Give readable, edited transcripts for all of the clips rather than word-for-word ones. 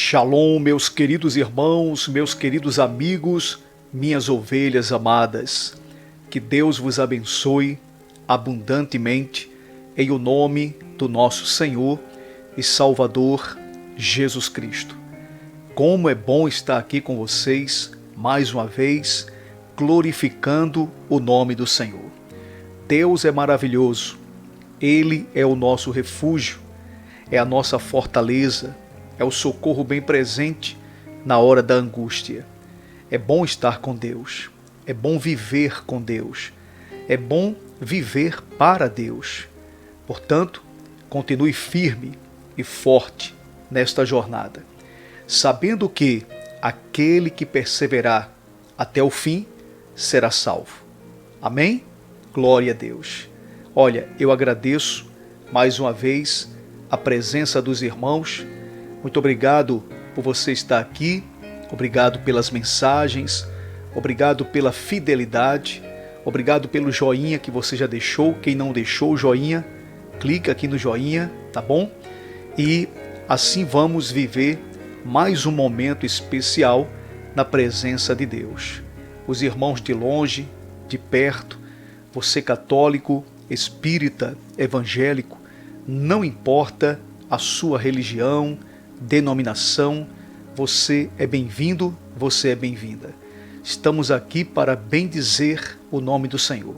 Shalom, meus queridos irmãos, meus queridos amigos, minhas ovelhas amadas. Que Deus vos abençoe abundantemente em o nome do nosso Senhor e Salvador Jesus Cristo. Como é bom estar aqui com vocês mais uma vez, glorificando o nome do Senhor. Deus é maravilhoso, Ele é o nosso refúgio, é a nossa fortaleza, é o socorro bem presente na hora da angústia. É bom estar com Deus, é bom viver com Deus, é bom viver para Deus. Portanto, continue firme e forte nesta jornada, sabendo que aquele que perseverar até o fim será salvo. Amém? Glória a Deus. Olha, eu agradeço mais uma vez a presença dos irmãos. Muito obrigado por você estar aqui, obrigado pelas mensagens, obrigado pela fidelidade, obrigado pelo joinha que você já deixou. Quem não deixou o joinha, clica aqui no joinha, tá bom? E assim vamos viver mais um momento especial na presença de Deus. Os irmãos de longe, de perto, você católico, espírita, evangélico, não importa a sua religião, denominação, você é bem-vindo, você é bem-vinda. Estamos aqui para bendizer o nome do Senhor.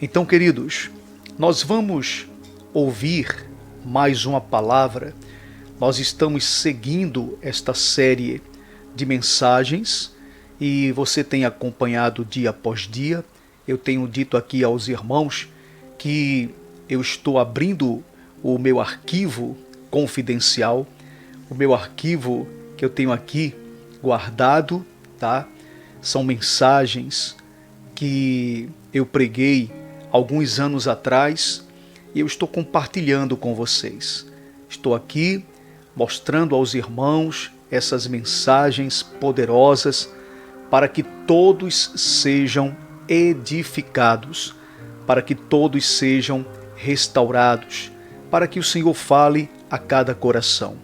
Então, queridos, nós vamos ouvir mais uma palavra. Nós estamos seguindo esta série de mensagens e você tem acompanhado dia após dia. Eu tenho dito aqui aos irmãos que eu estou abrindo o meu arquivo confidencial, o meu arquivo que eu tenho aqui guardado, tá? São mensagens que eu preguei alguns anos atrás e eu estou compartilhando com vocês. Estou aqui mostrando aos irmãos essas mensagens poderosas para que todos sejam edificados, para que todos sejam restaurados, para que o Senhor fale a cada coração.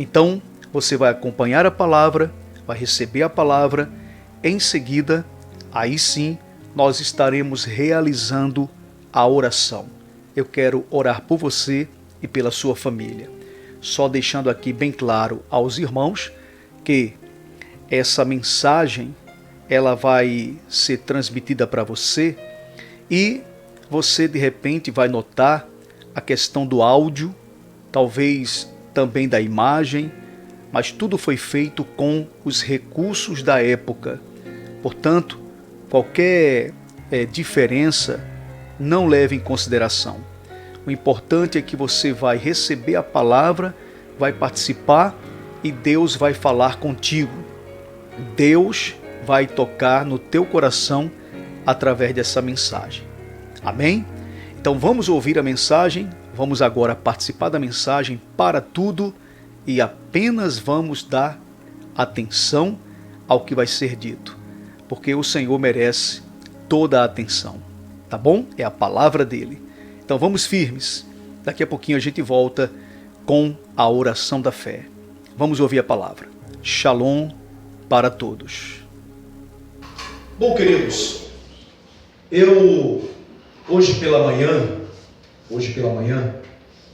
Então, você vai acompanhar a palavra, vai receber a palavra, em seguida, aí sim, nós estaremos realizando a oração. Eu quero orar por você e pela sua família. Só deixando aqui bem claro aos irmãos que essa mensagem, ela vai ser transmitida para você e você de repente vai notar a questão do áudio, talvez também da imagem, mas tudo foi feito com os recursos da época. Portanto, qualquer diferença não leve em consideração. O importante é que você vai receber a palavra, vai participar e Deus vai falar contigo. Deus vai tocar no teu coração através dessa mensagem. Amém? Então vamos ouvir a mensagem, vamos agora participar da mensagem para tudo e apenas vamos dar atenção ao que vai ser dito, porque o Senhor merece toda a atenção, tá bom? É a palavra dele. Então vamos firmes, daqui a pouquinho a gente volta com a oração da fé. Vamos ouvir a palavra. Shalom para todos. Bom, queridos, Hoje pela manhã,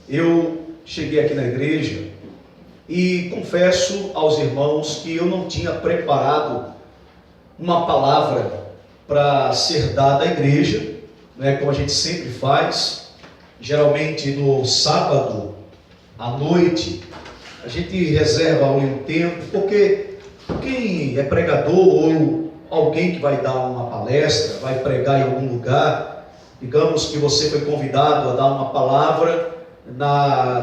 eu cheguei aqui na igreja e confesso aos irmãos que eu não tinha preparado uma palavra para ser dada à igreja, né, como a gente sempre faz. Geralmente no sábado à noite, a gente reserva um tempo, porque quem é pregador ou alguém que vai dar uma palestra, vai pregar em algum lugar, digamos que você foi convidado a dar uma palavra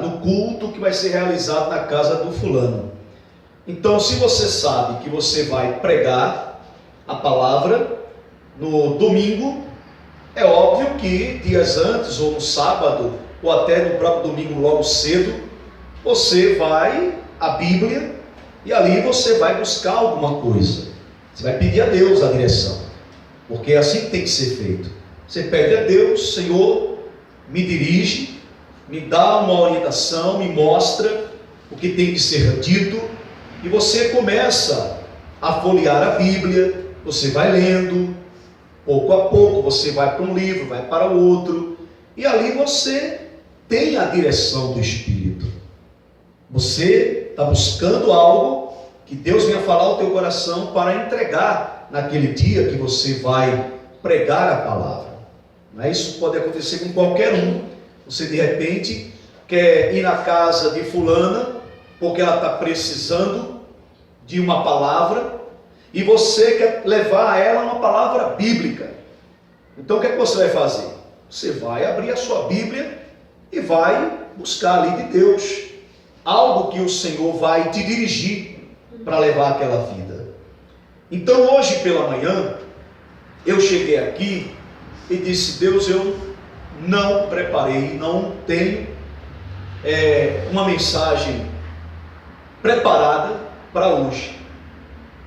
no culto que vai ser realizado na casa do fulano. Então, se você sabe que você vai pregar a palavra no domingo, é óbvio que dias antes, ou no sábado, ou até no próprio domingo logo cedo, você vai à Bíblia e ali você vai buscar alguma coisa. Você vai pedir a Deus a direção, porque é assim que tem que ser feito. Você pede a Deus: Senhor, me dirige, me dá uma orientação, me mostra o que tem que ser dito, e você começa a folhear a Bíblia, você vai lendo, pouco a pouco você vai para um livro, vai para outro, e ali você tem a direção do Espírito. Você está buscando algo que Deus venha falar ao teu coração para entregar naquele dia que você vai pregar a palavra. Isso pode acontecer com qualquer um. Você de repente quer ir na casa de fulana porque ela está precisando de uma palavra e você quer levar a ela uma palavra bíblica. Então o que é que você vai fazer? Você vai abrir a sua Bíblia e vai buscar ali de Deus algo que o Senhor vai te dirigir para levar aquela vida. Então hoje pela manhã eu cheguei aqui e disse: Deus, eu não preparei, não tenho uma mensagem preparada para hoje,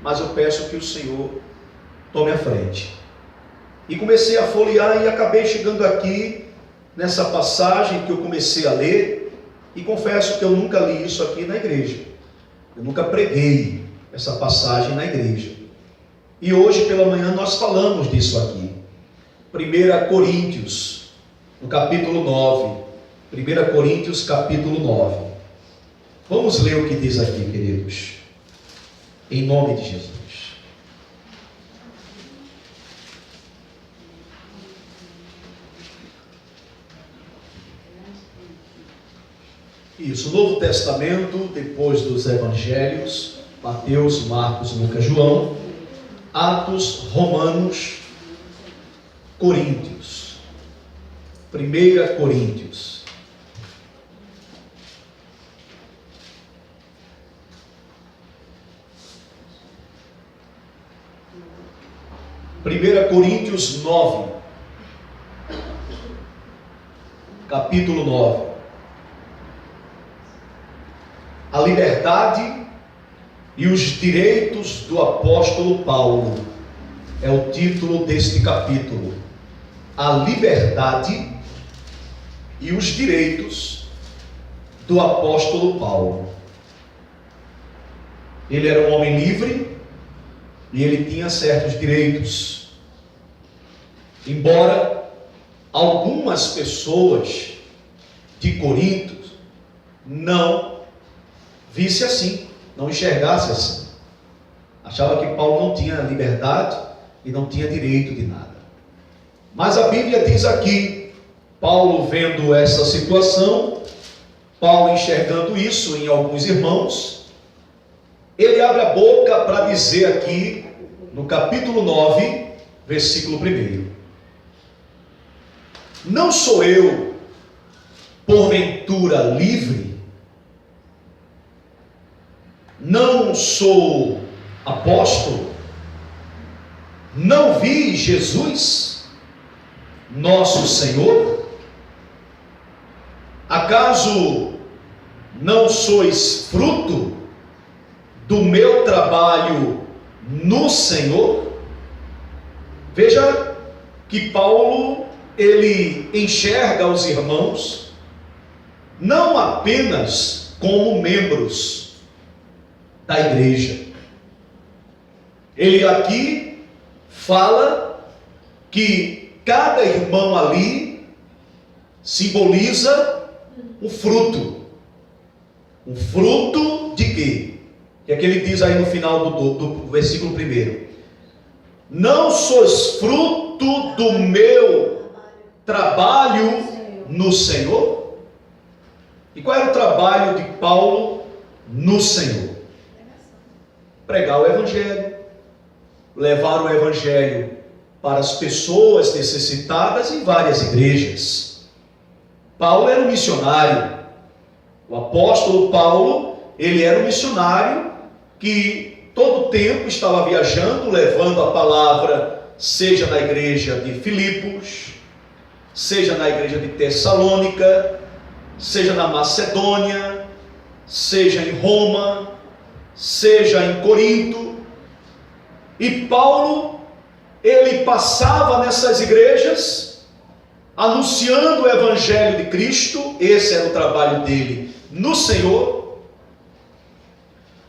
mas eu peço que o Senhor tome a frente. E comecei a folhear e acabei chegando aqui nessa passagem que eu comecei a ler, e confesso que eu nunca li isso aqui na igreja, eu nunca preguei essa passagem na igreja, e hoje pela manhã nós falamos disso aqui. 1 Coríntios, no capítulo 9, 1 Coríntios capítulo 9, vamos ler o que diz aqui, queridos, em nome de Jesus. Isso, Novo Testamento, depois dos Evangelhos, Mateus, Marcos, Lucas, João, Atos, Romanos, Coríntios, 1 Coríntios. Primeira Coríntios 9, capítulo 9. A liberdade e os direitos do apóstolo Paulo é o título deste capítulo. A liberdade e os direitos do apóstolo Paulo. Ele era um homem livre e ele tinha certos direitos. Embora algumas pessoas de Corinto não visse assim, não enxergasse assim. Achava que Paulo não tinha liberdade e não tinha direito de nada. Mas a Bíblia diz aqui, Paulo vendo essa situação, Paulo enxergando isso em alguns irmãos, ele abre a boca para dizer aqui, no capítulo 9, versículo 1: não sou eu, porventura, livre? Não sou apóstolo? Não vi Jesus, nosso Senhor? Acaso não sois fruto do meu trabalho no Senhor? Veja que Paulo, ele enxerga os irmãos não apenas como membros da igreja. Ele aqui fala que cada irmão ali simboliza um fruto. Um fruto de quê? Que é que ele diz aí no final do versículo 1: não sois fruto do meu trabalho no Senhor? E qual era o trabalho de Paulo no Senhor? Pregar o Evangelho, levar o Evangelho para as pessoas necessitadas em várias igrejas. Paulo era um missionário. O apóstolo Paulo, ele era um missionário que todo o tempo estava viajando, levando a palavra, seja na igreja de Filipos, seja na igreja de Tessalônica, seja na Macedônia, seja em Roma, seja em Corinto. E Paulo, ele passava nessas igrejas anunciando o Evangelho de Cristo. Esse era o trabalho dele no Senhor.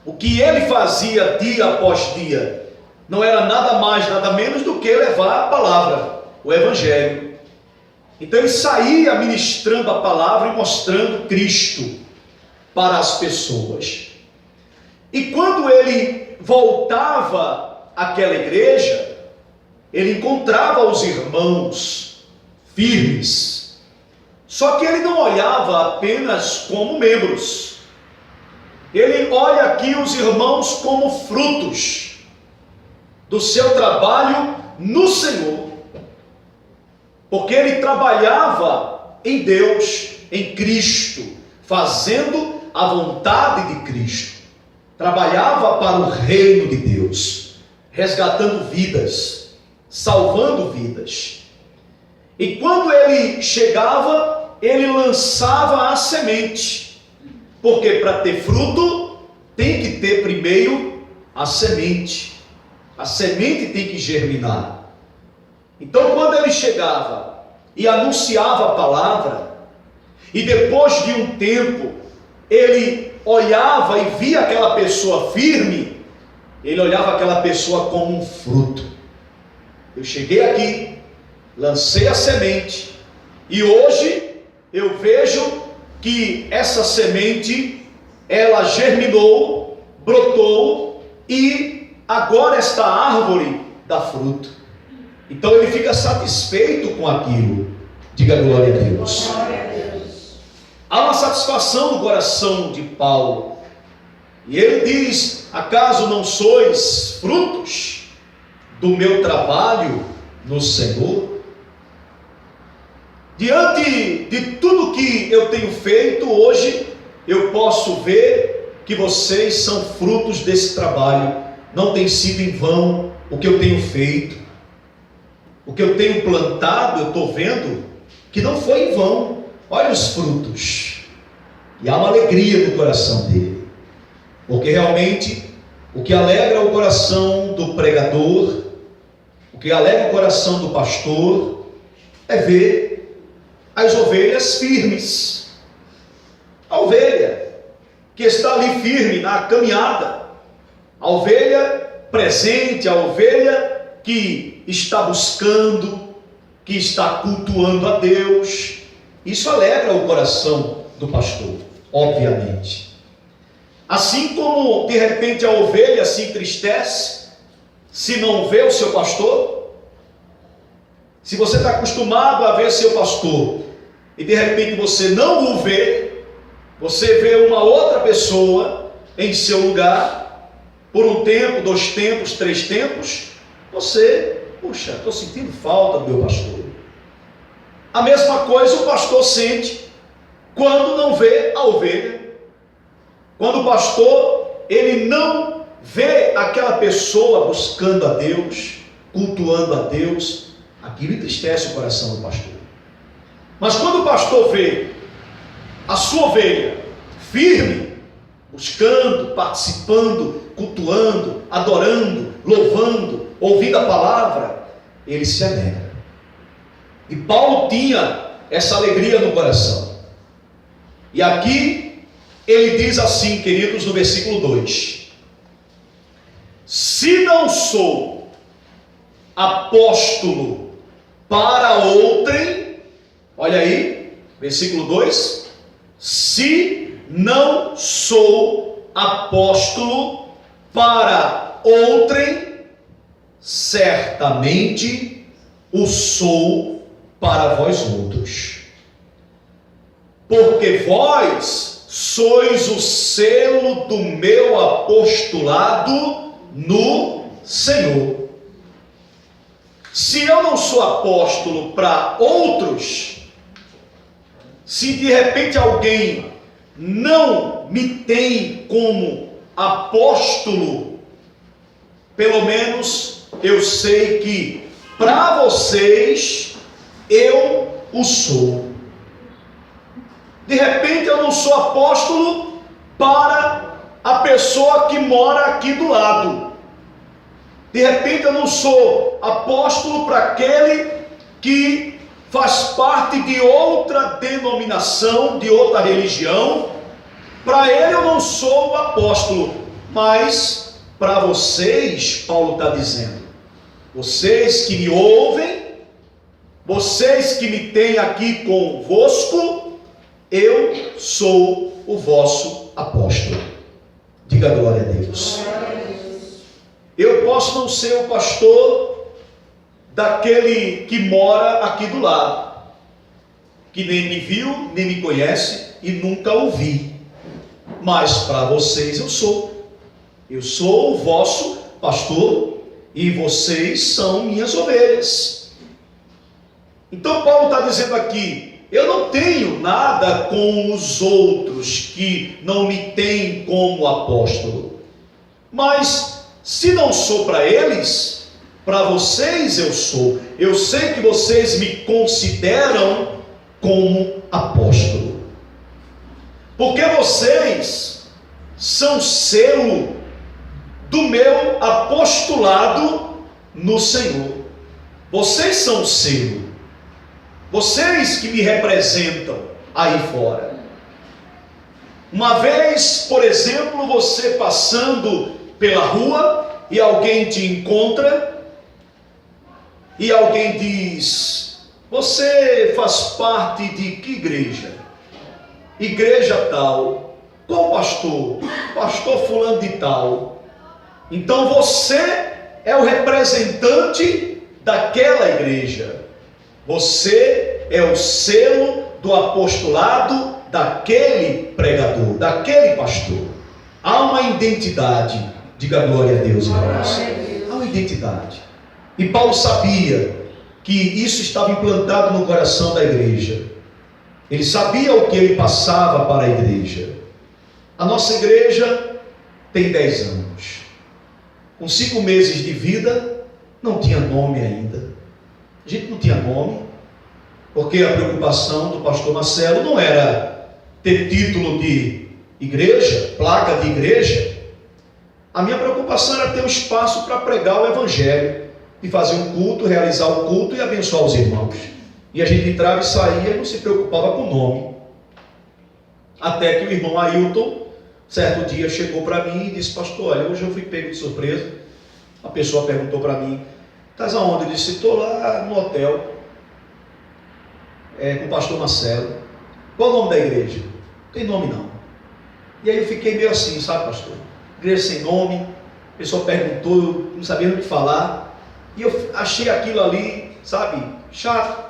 o que ele fazia dia após dia, não era nada mais, nada menos do que levar a palavra, o Evangelho. Então ele saía ministrando a palavra e mostrando Cristo para as pessoas. E quando ele voltava àquela igreja, ele encontrava os irmãos firmes. Só que ele não olhava apenas como membros. Ele olha aqui os irmãos como frutos do seu trabalho no Senhor. Porque ele trabalhava em Deus, em Cristo, fazendo a vontade de Cristo. Trabalhava para o reino de Deus, resgatando vidas, salvando vidas. E quando ele chegava, ele lançava a semente. Porque para ter fruto, tem que ter primeiro a semente. A semente tem que germinar. Então, quando ele chegava e anunciava a palavra, e depois de um tempo, ele olhava e via aquela pessoa firme, ele olhava aquela pessoa como um fruto. Eu cheguei aqui, lancei a semente, e hoje eu vejo que essa semente, ela germinou, brotou, e agora esta árvore dá fruto. Então ele fica satisfeito com aquilo. Diga glória a Deus. Glória a Deus. Há uma satisfação no coração de Paulo. E ele diz: acaso não sois frutos do meu trabalho no Senhor? Diante de tudo que eu tenho feito hoje, eu posso ver que vocês são frutos desse trabalho. Não tem sido em vão o que eu tenho feito. O que eu tenho plantado, eu estou vendo que não foi em vão. Olha os frutos. E há uma alegria no coração dele. Porque realmente, o que alegra o coração do pregador, o que alegra o coração do pastor, é ver as ovelhas firmes. A ovelha que está ali firme na caminhada. A ovelha presente, a ovelha que está buscando, que está cultuando a Deus. Isso alegra o coração do pastor, obviamente. Assim como de repente a ovelha se entristece se não vê o seu pastor. Se você está acostumado a ver seu pastor e de repente você não o vê, você vê uma outra pessoa em seu lugar, por um tempo, 2 tempos, 3 tempos, você, puxa, estou sentindo falta do meu pastor. A mesma coisa o pastor sente quando não vê a ovelha. Quando o pastor, ele não vê aquela pessoa buscando a Deus, cultuando a Deus, aquilo entristece o coração do pastor. Mas quando o pastor vê a sua ovelha firme, buscando, participando, cultuando, adorando, louvando, ouvindo a palavra, ele se alegra. E Paulo tinha essa alegria no coração. E aqui ele diz assim, queridos, no versículo 2: se não sou apóstolo para outrem, olha aí, versículo 2: se não sou apóstolo para outrem, certamente o sou para vós outros. Porque vós sois o selo do meu apostolado no Senhor. Se eu não sou apóstolo para outros, se de repente alguém não me tem como apóstolo, pelo menos eu sei que para vocês eu o sou. De repente eu não sou apóstolo para a pessoa que mora aqui do lado. De repente eu não sou apóstolo para aquele que faz parte de outra denominação, de outra religião. Para ele eu não sou apóstolo, Mas para vocês, Paulo está dizendo, vocês que me ouvem, vocês que me têm aqui convosco, eu sou o vosso apóstolo. Diga glória a Deus. Eu posso não ser o pastor daquele que mora aqui do lado, que nem me viu, nem me conhece e nunca ouvi. Mas para vocês eu sou. Eu sou o vosso pastor e vocês são minhas ovelhas. Então Paulo está dizendo aqui, eu não tenho nada com os outros que não me têm como apóstolo. Mas se não sou para eles, para vocês eu sou. Eu sei que vocês me consideram como apóstolo. Porque vocês são selo do meu apostolado no Senhor. Vocês são selo. Vocês que me representam aí fora. Uma vez, por exemplo, você passando pela rua e alguém te encontra e alguém diz: você faz parte de que igreja? Igreja tal. Qual pastor? Pastor fulano de tal. Então você é o representante daquela igreja. Você é o selo do apostolado daquele pregador, daquele pastor. Há uma identidade. Diga glória a Deus, irmãos. Há uma identidade. E Paulo sabia que isso estava implantado no coração da igreja. Ele sabia o que ele passava para a igreja. A nossa igreja tem 10 anos. Com 5 meses de vida, não tinha nome ainda. A gente não tinha nome, porque a preocupação do pastor Marcelo não era ter título de igreja, placa de igreja. A minha preocupação era ter um espaço para pregar o evangelho, e fazer um culto, realizar o culto e abençoar os irmãos. E a gente entrava e saía e não se preocupava com o nome. Até que o irmão Ailton, certo dia, chegou para mim e disse: pastor, olha, hoje eu fui pego de surpresa. A pessoa perguntou para mim: estás aonde? Eu disse: estou lá no hotel, com o pastor Marcelo. Qual o nome da igreja? Não tem nome não. E aí eu fiquei meio assim, sabe, pastor? Igreja sem nome. A pessoa perguntou, eu não sabia o que falar. E eu achei aquilo ali, sabe, chato.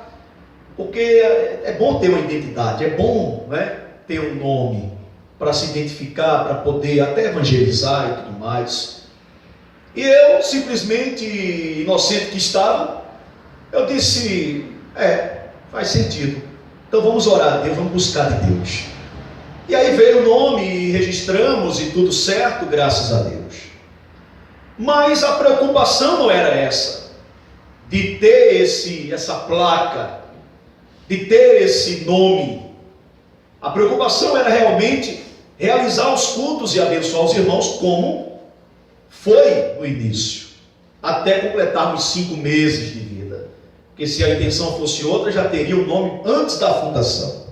Porque é bom ter uma identidade, é bom, né, ter um nome para se identificar, para poder até evangelizar e tudo mais. E eu, simplesmente, inocente que estava, eu disse: faz sentido. Então vamos orar a Deus, vamos buscar de Deus. E aí veio o nome e registramos e tudo certo, graças a Deus. Mas a preocupação não era essa, de ter essa placa, de ter esse nome. A preocupação era realmente realizar os cultos e abençoar os irmãos como foi no início, até completarmos 5 meses de vida. Porque se a intenção fosse outra, já teria o nome antes da fundação.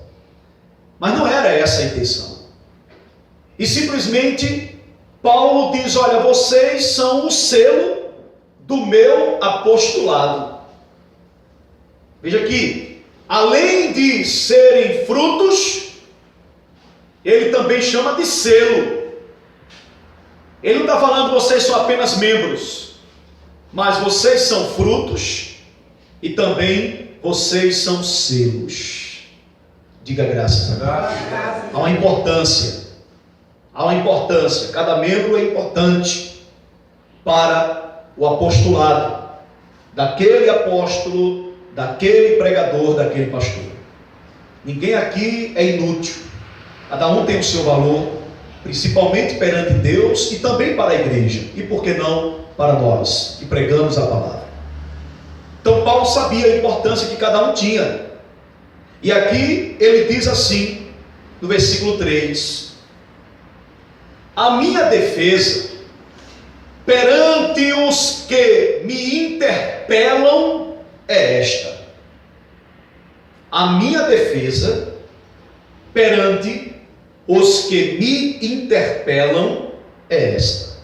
Mas não era essa a intenção. E simplesmente Paulo diz: olha, vocês são o selo do meu apostolado. Veja aqui, além de serem frutos, ele também chama de selo. Ele não está falando vocês são apenas membros, mas vocês são frutos e também vocês são selos. Diga graças a Deus. Há uma importância. Há uma importância. Cada membro é importante para o apostolado daquele apóstolo, daquele pregador, daquele pastor. Ninguém aqui é inútil. Cada um tem o seu valor, principalmente perante Deus e também para a igreja. E por que não para nós que pregamos a palavra? Então Paulo sabia a importância que cada um tinha. E aqui ele diz assim, no versículo 3: a minha defesa perante os que me interpelam é esta. A minha defesa perante os que me interpelam é esta.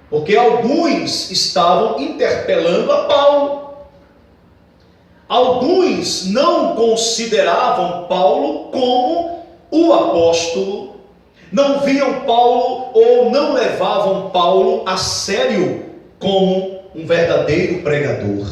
Porque alguns estavam interpelando a Paulo. Alguns não consideravam Paulo como o apóstolo, não viam Paulo ou não levavam Paulo a sério como um verdadeiro pregador.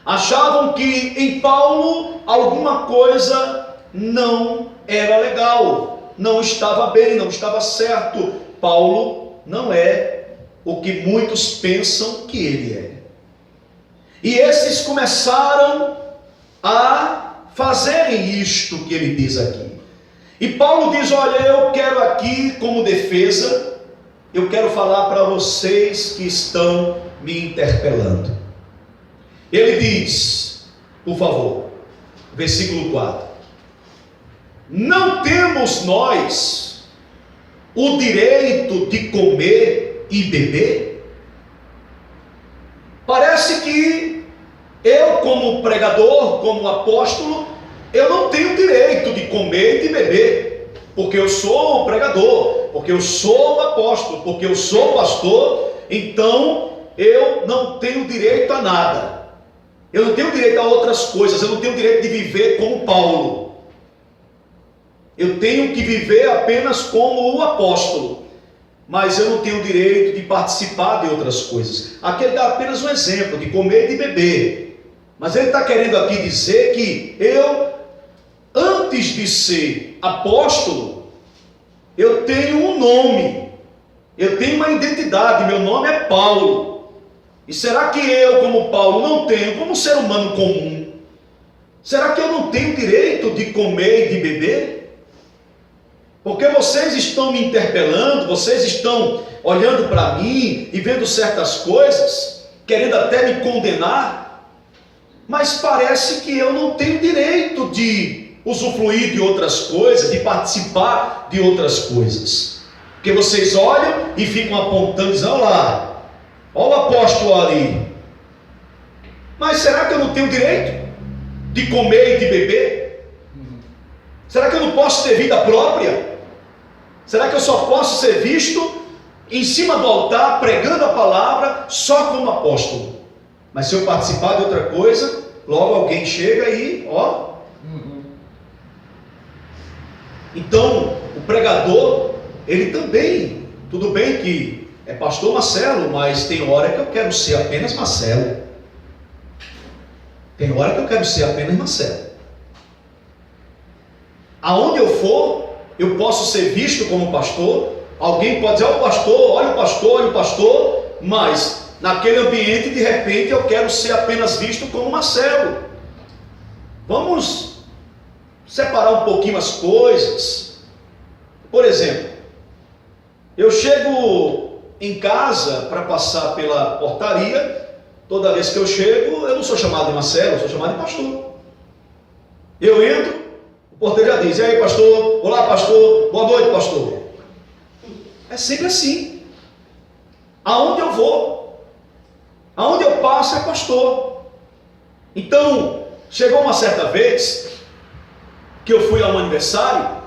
Achavam que em Paulo alguma coisa não era legal, não estava bem, não estava certo. Paulo não é o que muitos pensam que ele é. E esses começaram a fazerem isto que ele diz aqui. E Paulo diz: olha, eu quero aqui como defesa, eu quero falar para vocês que estão me interpelando. Ele diz, por favor, versículo 4: não temos nós o direito de comer e beber? Parece que eu, como pregador, como apóstolo, eu não tenho direito de comer e de beber, porque eu sou o pregador, porque eu sou o apóstolo, porque eu sou o pastor. Então eu não tenho direito a nada, eu não tenho direito a outras coisas, eu não tenho direito de viver como Paulo, eu tenho que viver apenas como o apóstolo, mas eu não tenho direito de participar de outras coisas. Aqui ele dá apenas um exemplo de comer e de beber, mas ele está querendo aqui dizer que eu, antes de ser apóstolo, eu tenho um nome, eu tenho uma identidade, meu nome é Paulo. E será que eu, como Paulo, não tenho, como ser humano comum, será que eu não tenho direito de comer e de beber? Porque vocês estão me interpelando, vocês estão olhando para mim e vendo certas coisas, querendo até me condenar, mas parece que eu não tenho direito de usufruir de outras coisas, de participar de outras coisas. Porque vocês olham e ficam apontando e dizem: olha lá, olha o apóstolo ali. Mas será que eu não tenho direito de comer e de beber? Será que eu não posso ter vida própria? Será que eu só posso ser visto em cima do altar, pregando a palavra, só como apóstolo? Mas se eu participar de outra coisa, logo alguém chega e, ó. Então, o pregador, ele também, tudo bem que é pastor Marcelo, mas tem hora que eu quero ser apenas Marcelo. Tem hora que eu quero ser apenas Marcelo. Aonde eu for, eu posso ser visto como pastor. Alguém pode dizer: olha o pastor, olha o pastor, olha o pastor, mas naquele ambiente, de repente, eu quero ser apenas visto como Marcelo. Vamos separar um pouquinho as coisas. Por exemplo, eu chego em casa para passar pela portaria. Toda vez que eu chego, eu não sou chamado de Marcelo, eu sou chamado de pastor. Eu entro, o porteiro já diz: e aí, pastor? Olá, pastor. Boa noite, pastor. É sempre assim. Aonde eu vou, aonde eu passo, é pastor. Então, chegou uma certa vez que eu fui a um aniversário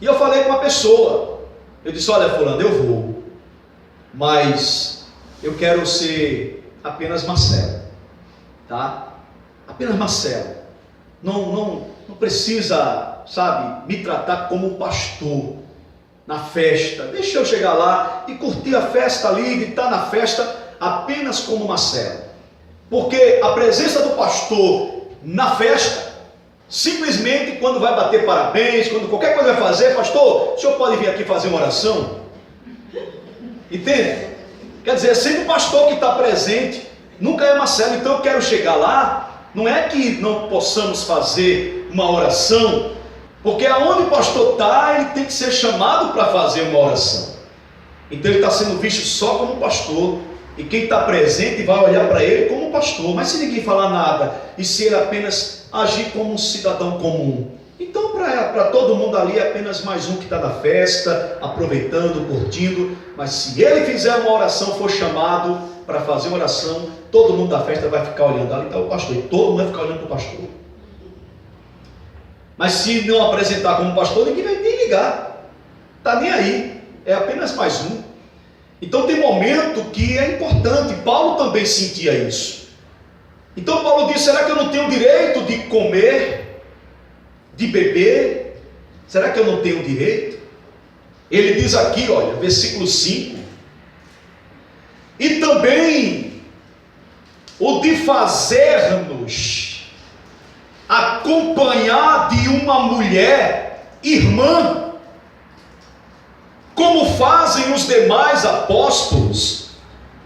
e eu falei com uma pessoa. Eu disse: olha, fulano, eu vou, mas eu quero ser apenas Marcelo, tá? Apenas Marcelo. Não precisa, sabe, me tratar como pastor na festa. Deixa eu chegar lá e curtir a festa ali, de estar na festa apenas como Marcelo. Porque a presença do pastor na festa, simplesmente quando vai bater parabéns, quando qualquer coisa vai fazer: pastor, o senhor pode vir aqui fazer uma oração? Entende? Quer dizer, sempre o pastor que está presente, nunca é Marcelo. Então eu quero chegar lá, não é que não possamos fazer uma oração, porque aonde o pastor está, ele tem que ser chamado para fazer uma oração. Então ele está sendo visto só como pastor, e quem está presente vai olhar para ele como pastor. Mas se ninguém falar nada, e se ele apenas agir como um cidadão comum, então para todo mundo ali é apenas mais um que está na festa, aproveitando, curtindo. Mas se ele fizer uma oração, for chamado para fazer uma oração, todo mundo da festa vai ficar olhando: ali está o pastor, e todo mundo vai ficar olhando para o pastor. Mas se não apresentar como pastor, ninguém vai nem ligar, está nem aí. é apenas mais um. Então tem momento que é importante. Paulo também sentia isso. Então Paulo diz: será que eu não tenho direito de comer, de beber? Será que eu não tenho direito? Ele diz aqui, olha, versículo 5: e também o de fazer-nos acompanhar de uma mulher irmã, como fazem os demais apóstolos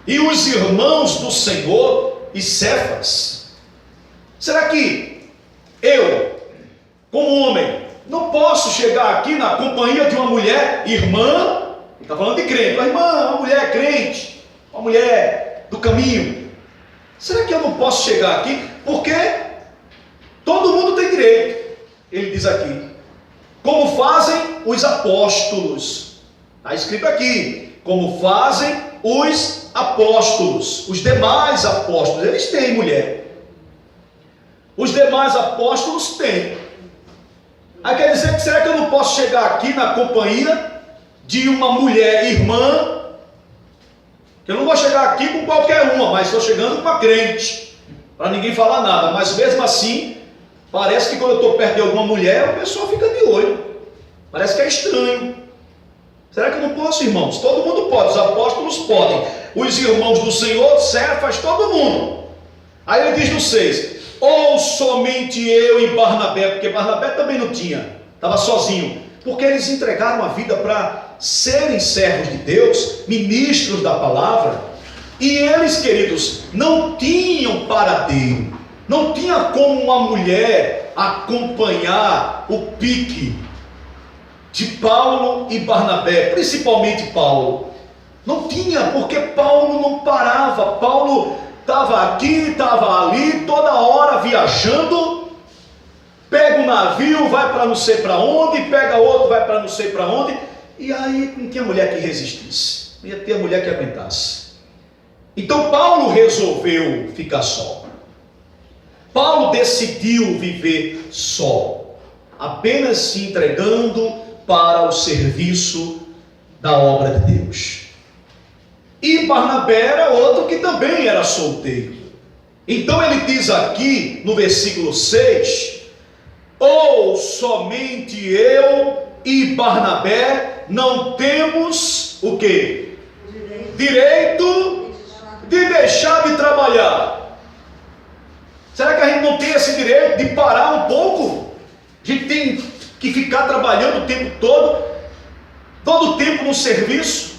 e os irmãos do Senhor e Cefas. Será que eu, como homem, não posso chegar aqui na companhia de uma mulher irmã? Ele está falando de crente, uma irmã, uma mulher crente, uma mulher do caminho. Será que eu não posso chegar aqui? Porque todo mundo tem direito. Ele diz aqui: como fazem os apóstolos. Está escrito aqui: como fazem os apóstolos. Os demais apóstolos, eles têm mulher. Os demais apóstolos têm. Aí quer dizer que será que eu não posso chegar aqui na companhia de uma mulher irmã? Eu não vou chegar aqui com qualquer uma, mas estou chegando com uma crente, para ninguém falar nada. Mas mesmo assim, parece que quando eu estou perto de alguma mulher, a pessoa fica de olho. Parece que é estranho. Será que eu não posso, irmãos? Todo mundo pode, os apóstolos podem, os irmãos do Senhor, Cefas, todo mundo. Aí ele diz no 6: ou somente eu e Barnabé, porque Barnabé também não tinha, estava sozinho, porque eles entregaram a vida para serem servos de Deus, ministros da palavra, e eles, queridos, não tinham paradeiro, não tinha como uma mulher acompanhar o pique de Paulo e Barnabé, principalmente Paulo. Não tinha, porque Paulo não parava. Paulo estava aqui, estava ali, toda hora viajando. Pega um navio, vai para não sei para onde, pega outro, vai para não sei para onde. E aí não tinha mulher que resistisse, não ia ter mulher que aguentasse. Então Paulo resolveu ficar só. Paulo decidiu viver só, apenas se entregando para o serviço da obra de Deus. E Barnabé era outro que também era solteiro. Então ele diz aqui no versículo 6: ou somente eu e Barnabé não temos o quê? Direito de deixar de trabalhar. Será que a gente não tem esse direito de parar um pouco? A gente tem que ficar trabalhando o tempo todo o tempo no serviço,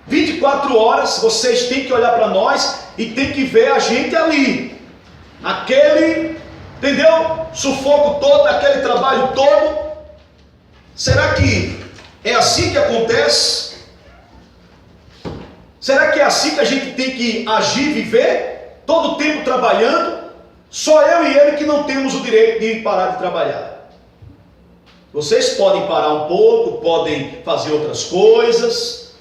24 horas, vocês têm que olhar para nós e tem que ver a gente ali, aquele, entendeu? Sufoco todo, aquele trabalho todo. Será que é assim que acontece? Será que é assim que a gente tem que agir, viver? Todo o tempo trabalhando? Só eu e ele que não temos o direito de parar de trabalhar. Vocês podem parar um pouco, podem fazer outras coisas,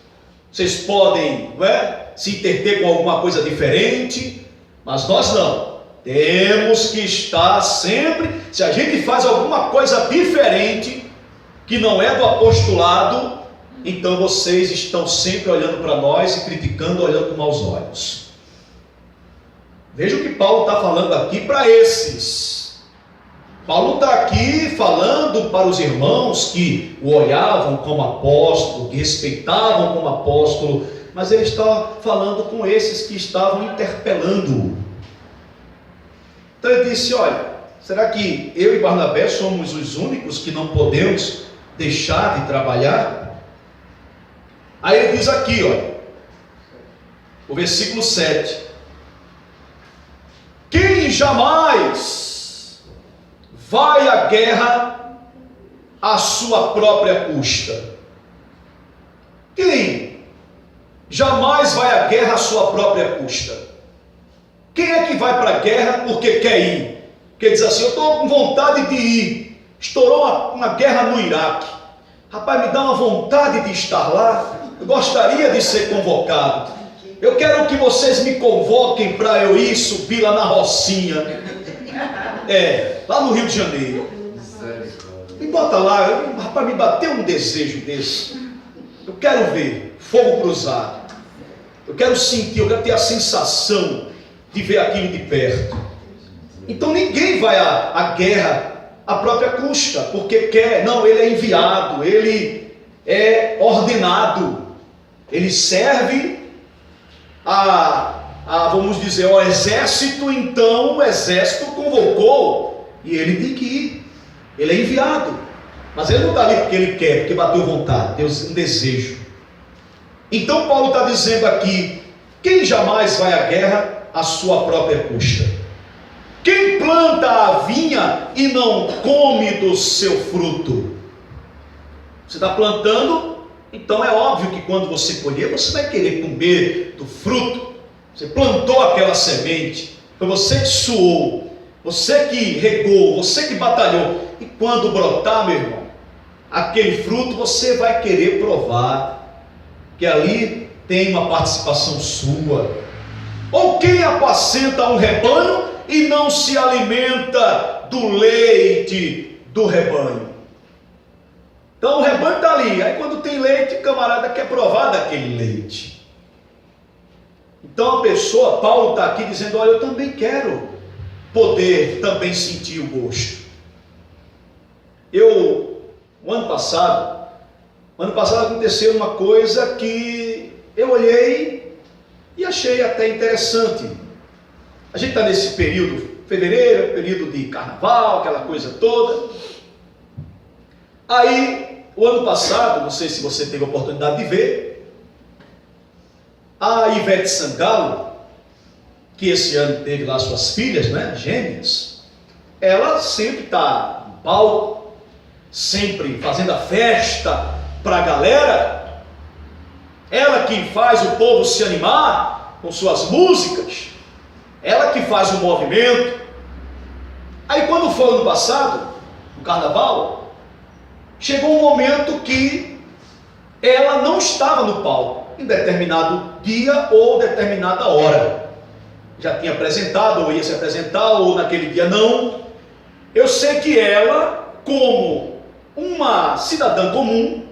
vocês podem, não é, se entreter com alguma coisa diferente, mas nós não. Temos que estar sempre, se a gente faz alguma coisa diferente, que não é do apostolado, então vocês estão sempre olhando para nós e criticando, olhando com maus olhos. Veja o que Paulo está falando aqui para esses. Paulo está aqui falando para os irmãos que o olhavam como apóstolo, que respeitavam como apóstolo, mas ele está falando com esses que estavam interpelando-o. Então ele disse: olha, será que eu e Barnabé somos os únicos que não podemos deixar de trabalhar? Aí ele diz aqui, olha, o versículo 7: quem jamais vai à guerra à sua própria custa? Quem jamais vai à guerra à sua própria custa? Quem é que vai para a guerra porque quer ir? Porque diz assim: eu estou com vontade de ir. Estourou uma guerra no Iraque. Rapaz, me dá uma vontade de estar lá. Eu gostaria de ser convocado. Eu quero que vocês me convoquem para eu ir subir lá na Rocinha. Lá no Rio de Janeiro. Me bota lá. Rapaz, me bateu um desejo desse. Eu quero ver fogo cruzado. Eu quero sentir, eu quero ter a sensação de ver aquilo de perto. Então ninguém vai à guerra à própria custa, porque quer. Não, ele é enviado, ele é ordenado, ele serve vamos dizer, ao exército. Então o exército convocou e ele tem que ir. Ele é enviado, mas ele não está ali porque ele quer, porque bateu vontade, tem um desejo. Então Paulo está dizendo aqui: quem jamais vai à guerra à sua própria custa? Quem planta a vinha e não come do seu fruto? Você está plantando, então é óbvio que quando você colher, você vai querer comer do fruto. Você plantou aquela semente, foi você que suou, você que regou, você que batalhou. E quando brotar, meu irmão, aquele fruto, você vai querer provar que ali tem uma participação sua. Ou quem apacenta um rebanho e não se alimenta do leite do rebanho? Então o rebanho está ali, aí quando tem leite, o camarada quer provar daquele leite. Então a pessoa, Paulo está aqui dizendo: olha, eu também quero poder também sentir o gosto. O ano passado aconteceu uma coisa que eu olhei e achei até interessante. A gente está nesse período, fevereiro, período de carnaval, aquela coisa toda. Aí, o ano passado, não sei se você teve a oportunidade de ver, a Ivete Sangalo, que esse ano teve lá suas filhas, né, gêmeas, ela sempre está no palco, sempre fazendo a festa para a galera. Ela que faz o povo se animar com suas músicas, ela que faz o movimento. Aí quando foi ano passado, no carnaval, chegou um momento que ela não estava no palco, em determinado dia ou determinada hora. Já tinha apresentado, ou ia se apresentar, ou naquele dia não. Eu sei que ela, como uma cidadã comum,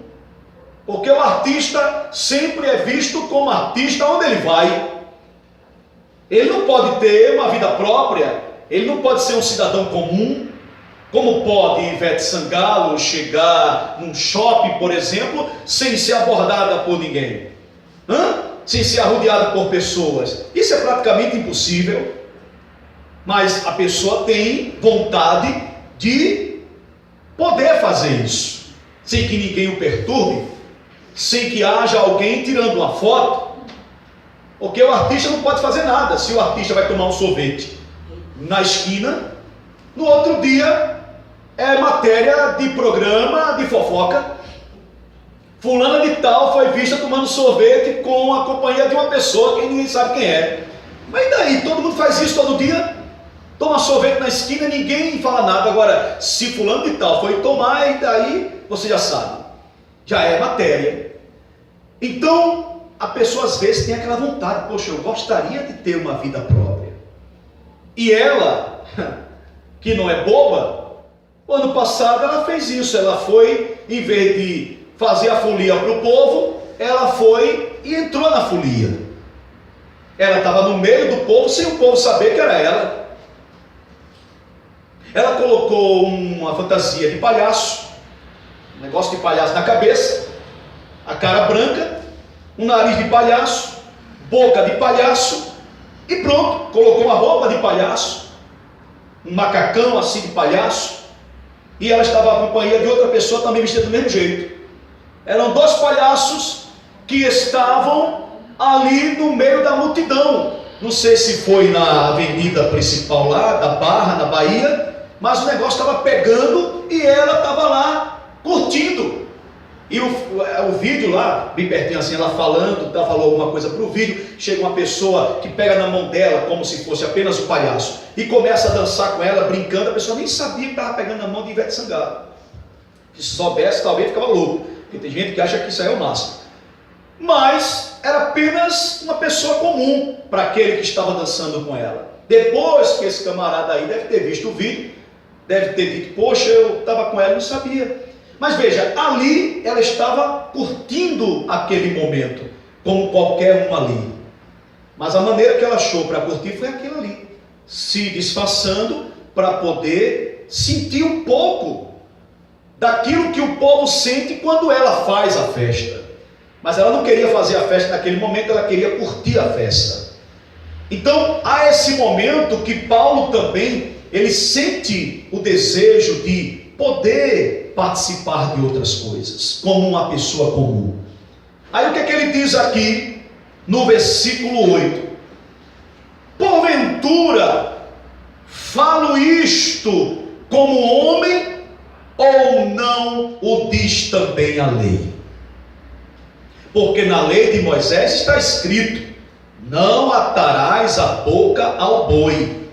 porque o artista sempre é visto como artista onde ele vai. Ele não pode ter uma vida própria, ele não pode ser um cidadão comum. Como pode Ivete Sangalo chegar num shopping, por exemplo, sem ser abordada por ninguém? Sem ser arrodeada por pessoas? Isso é praticamente impossível. Mas a pessoa tem vontade de poder fazer isso, sem que ninguém o perturbe, sem que haja alguém tirando uma foto. Porque o artista não pode fazer nada. Se o artista vai tomar um sorvete na esquina, no outro dia é matéria de programa de fofoca: fulana de tal foi vista tomando sorvete com a companhia de uma pessoa que ninguém sabe quem é. Mas e daí? Todo mundo faz isso todo dia, toma sorvete na esquina, ninguém fala nada. Agora, se fulano de tal foi tomar, e daí você já sabe, já é matéria. Então a pessoa às vezes tem aquela vontade: poxa, eu gostaria de ter uma vida própria. E ela, que não é boba, o ano passado ela fez isso. Ela foi, em vez de fazer a folia para o povo, ela foi e entrou na folia. Ela estava no meio do povo sem o povo saber que era ela. Ela colocou uma fantasia de palhaço, um negócio de palhaço na cabeça, a cara branca, um nariz de palhaço, boca de palhaço, e pronto, colocou uma roupa de palhaço, um macacão assim de palhaço, e ela estava à companhia de outra pessoa também vestida do mesmo jeito. Eram dois palhaços que estavam ali no meio da multidão. Não sei se foi na avenida principal lá da Barra, na Bahia, mas o negócio estava pegando e ela estava lá curtindo. E o vídeo lá, bem pertinho assim, ela falando, falou alguma coisa para o vídeo, chega uma pessoa que pega na mão dela como se fosse apenas o palhaço e começa a dançar com ela, brincando. A pessoa nem sabia que estava pegando na mão de Ivete Sangalo. Se soubesse, talvez ficava louco, porque tem gente que acha que isso aí é o máximo. Mas era apenas uma pessoa comum para aquele que estava dançando com ela. Depois que esse camarada aí deve ter visto o vídeo, deve ter dito: poxa, eu estava com ela e não sabia. Mas veja, ali ela estava curtindo aquele momento, como qualquer um ali. Mas a maneira que ela achou para curtir foi aquilo ali, se disfarçando para poder sentir um pouco daquilo que o povo sente quando ela faz a festa. Mas ela não queria fazer a festa naquele momento, ela queria curtir a festa. Então há esse momento que Paulo também, ele sente o desejo de poder participar de outras coisas, como uma pessoa comum. Aí o que é que ele diz aqui no versículo 8? Porventura falo isto como homem, ou não o diz também a lei? Porque na lei de Moisés está escrito: não atarás a boca ao boi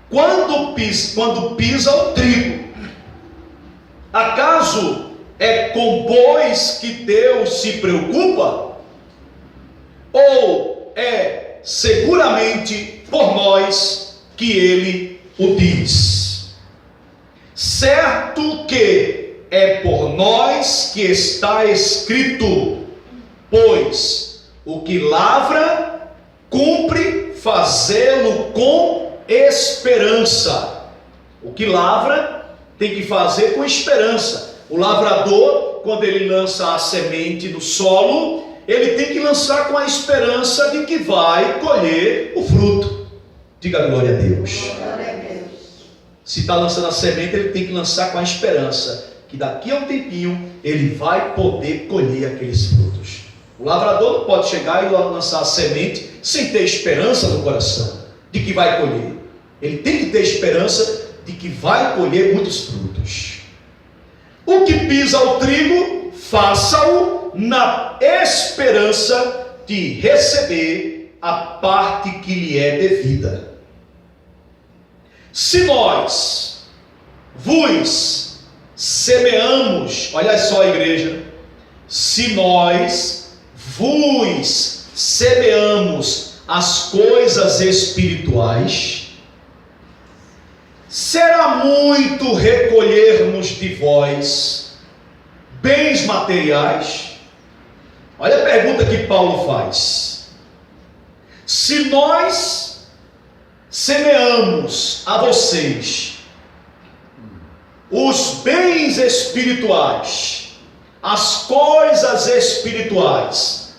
quando pisa o trigo. Acaso é com bois que Deus se preocupa? Ou é seguramente por nós que ele o diz? Certo que é por nós que está escrito: pois o que lavra, cumpre fazê-lo com esperança. O que lavra tem que fazer com esperança. O lavrador, quando ele lança a semente no solo, ele tem que lançar com a esperança de que vai colher o fruto. Diga glória a Deus. Se está lançando a semente, ele tem que lançar com a esperança que daqui a um tempinho ele vai poder colher aqueles frutos. O lavrador não pode chegar e lançar a semente sem ter esperança no coração de que vai colher. Ele tem que ter esperança de que vai colher muitos frutos. O que pisa o trigo, faça-o na esperança de receber a parte que lhe é devida. Se nós vos semeamos, olha só, igreja, se nós vos semeamos as coisas espirituais, será muito recolhermos de vós bens materiais? Olha a pergunta que Paulo faz. Se nós semeamos a vocês os bens espirituais, as coisas espirituais,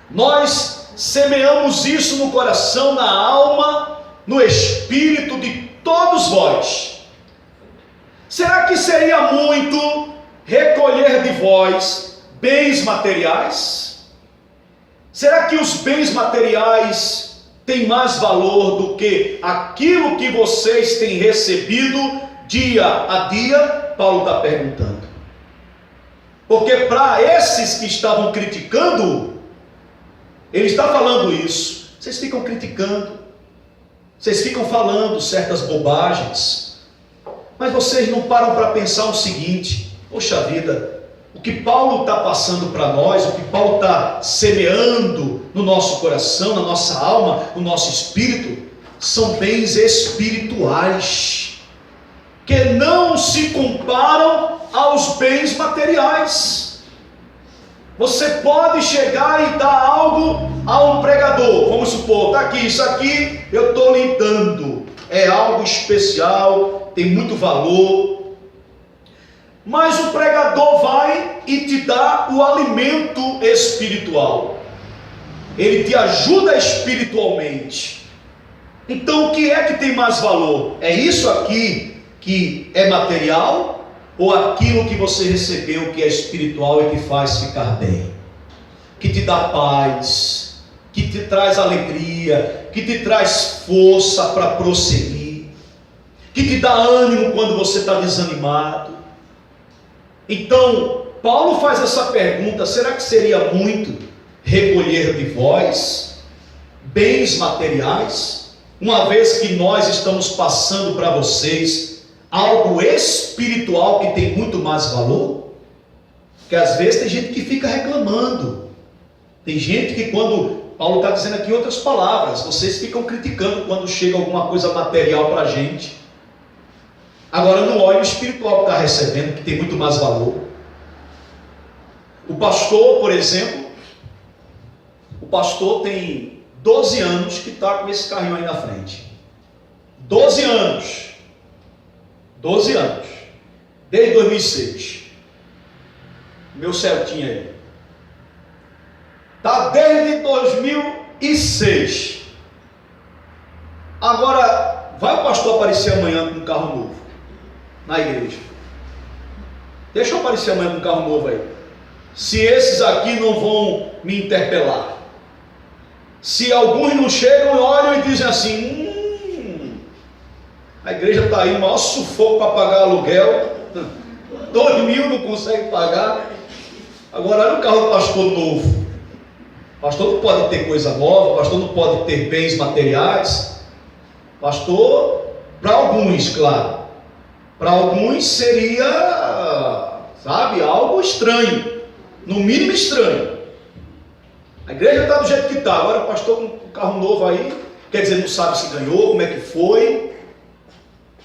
nós semeamos isso no coração, na alma, no espírito de todos vós, será que seria muito recolher de vós bens materiais? Será que os bens materiais têm mais valor do que aquilo que vocês têm recebido dia a dia? Paulo está perguntando. Porque para esses que estavam criticando, ele está falando isso. Vocês ficam criticando, vocês ficam falando certas bobagens, mas vocês não param para pensar o seguinte: poxa vida, o que Paulo está passando para nós, o que Paulo está semeando no nosso coração, na nossa alma, no nosso espírito, são bens espirituais, que não se comparam aos bens materiais. Você pode chegar e dar algo a um pregador, vamos supor, está aqui, isso aqui eu estou lhe dando, é algo especial, tem muito valor, mas o pregador vai e te dá o alimento espiritual, ele te ajuda espiritualmente. Então o que é que tem mais valor? É isso aqui que é material, ou aquilo que você recebeu que é espiritual e que faz ficar bem, que te dá paz, que te traz alegria, que te traz força para prosseguir, que te dá ânimo quando você está desanimado? Então Paulo faz essa pergunta: será que seria muito recolher de vós bens materiais, uma vez que nós estamos passando para vocês algo espiritual que tem muito mais valor? Porque às vezes tem gente que fica reclamando, tem gente que, quando Paulo está dizendo aqui em outras palavras, vocês ficam criticando quando chega alguma coisa material para a gente. Agora não olha o espiritual que está recebendo, que tem muito mais valor. O pastor, por exemplo, o pastor tem 12 anos que está com esse carrinho aí na frente. 12 anos. 12 anos. Desde 2006. Meu Celtinha aí. Está desde 2006. Agora, vai o pastor aparecer amanhã com um carro novo na igreja. Deixa eu aparecer amanhã com um carro novo aí. Se esses aqui não vão me interpelar. Se alguns não chegam, olham e dizem assim: a igreja está aí, o maior sufoco para pagar aluguel. 2 mil não consegue pagar. Agora olha o carro do pastor novo. O pastor não pode ter coisa nova, o pastor não pode ter bens materiais. Pastor, para alguns, claro. Para alguns seria, sabe, algo estranho. No mínimo estranho. A igreja está do jeito que está. Agora o pastor com um carro novo aí, quer dizer, não sabe se ganhou, como é que foi.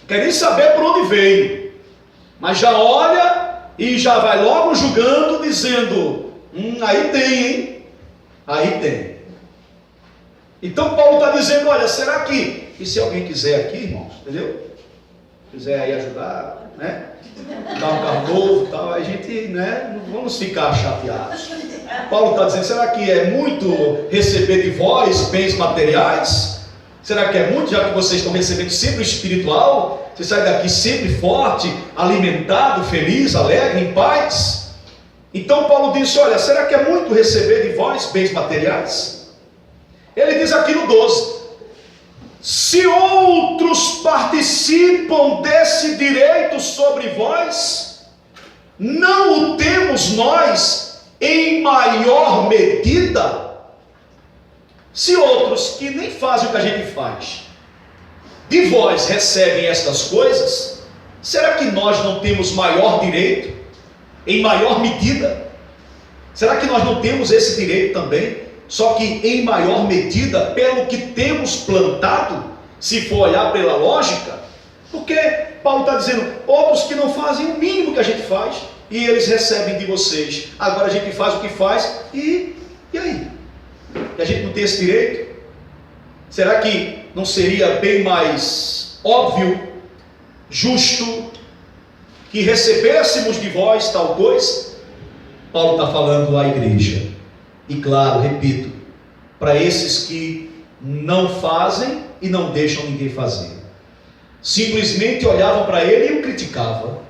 Não quer nem saber por onde veio. Mas já olha e já vai logo julgando, dizendo: aí tem, hein? Aí tem. Então Paulo está dizendo: olha, será que... E se alguém quiser aqui, irmãos, entendeu? Quiser aí ajudar, né? Dar um carro novo e tal, a gente, né? Não vamos ficar chateados. Paulo está dizendo: será que é muito receber de vós bens materiais? Será que é muito, já que vocês estão recebendo sempre o espiritual? Você sai daqui sempre forte, alimentado, feliz, alegre, em paz? Então Paulo disse: olha, será que é muito receber de vós bens materiais? Ele diz aqui no 12: se outros participam desse direito sobre vós, não o temos nós em maior medida? Se outros que nem fazem o que a gente faz, de vós recebem estas coisas, será que nós não temos maior direito, em maior medida? Será que nós não temos esse direito também? Só que em maior medida, pelo que temos plantado, se for olhar pela lógica, porque Paulo está dizendo: outros que não fazem o mínimo que a gente faz, e eles recebem de vocês. Agora a gente faz o que faz, e aí? E a gente não tem esse direito? Será que não seria bem mais óbvio, justo, que recebêssemos de vós tal coisa? Paulo está falando à igreja. E claro, repito, para esses que não fazem e não deixam ninguém fazer. Simplesmente olhavam para ele e o criticavam,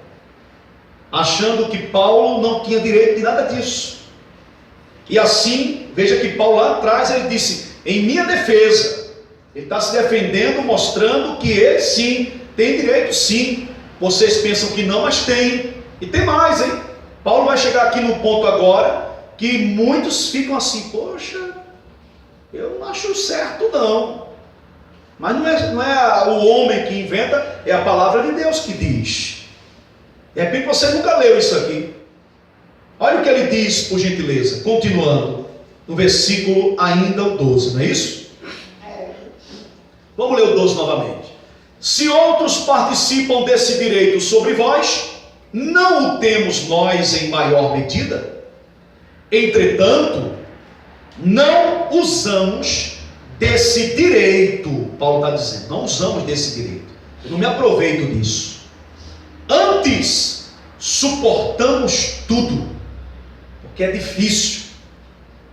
achando que Paulo não tinha direito de nada disso. E assim, veja que Paulo lá atrás ele disse: em minha defesa, ele está se defendendo, mostrando que ele sim, tem direito sim. Vocês pensam que não, mas tem. E tem mais, hein? Paulo vai chegar aqui no ponto agora, que muitos ficam assim: poxa, eu não acho certo não. Mas não é o homem que inventa, é a palavra de Deus que diz. De repente você nunca leu isso aqui. Olha o que ele diz, por gentileza, continuando, no versículo ainda o 12, não é isso? Vamos ler o 12 novamente. Se outros participam desse direito sobre vós, não o temos nós em maior medida? Entretanto, não usamos desse direito. Paulo está dizendo: não usamos desse direito. Eu não me aproveito disso. Antes, suportamos tudo. Porque é difícil,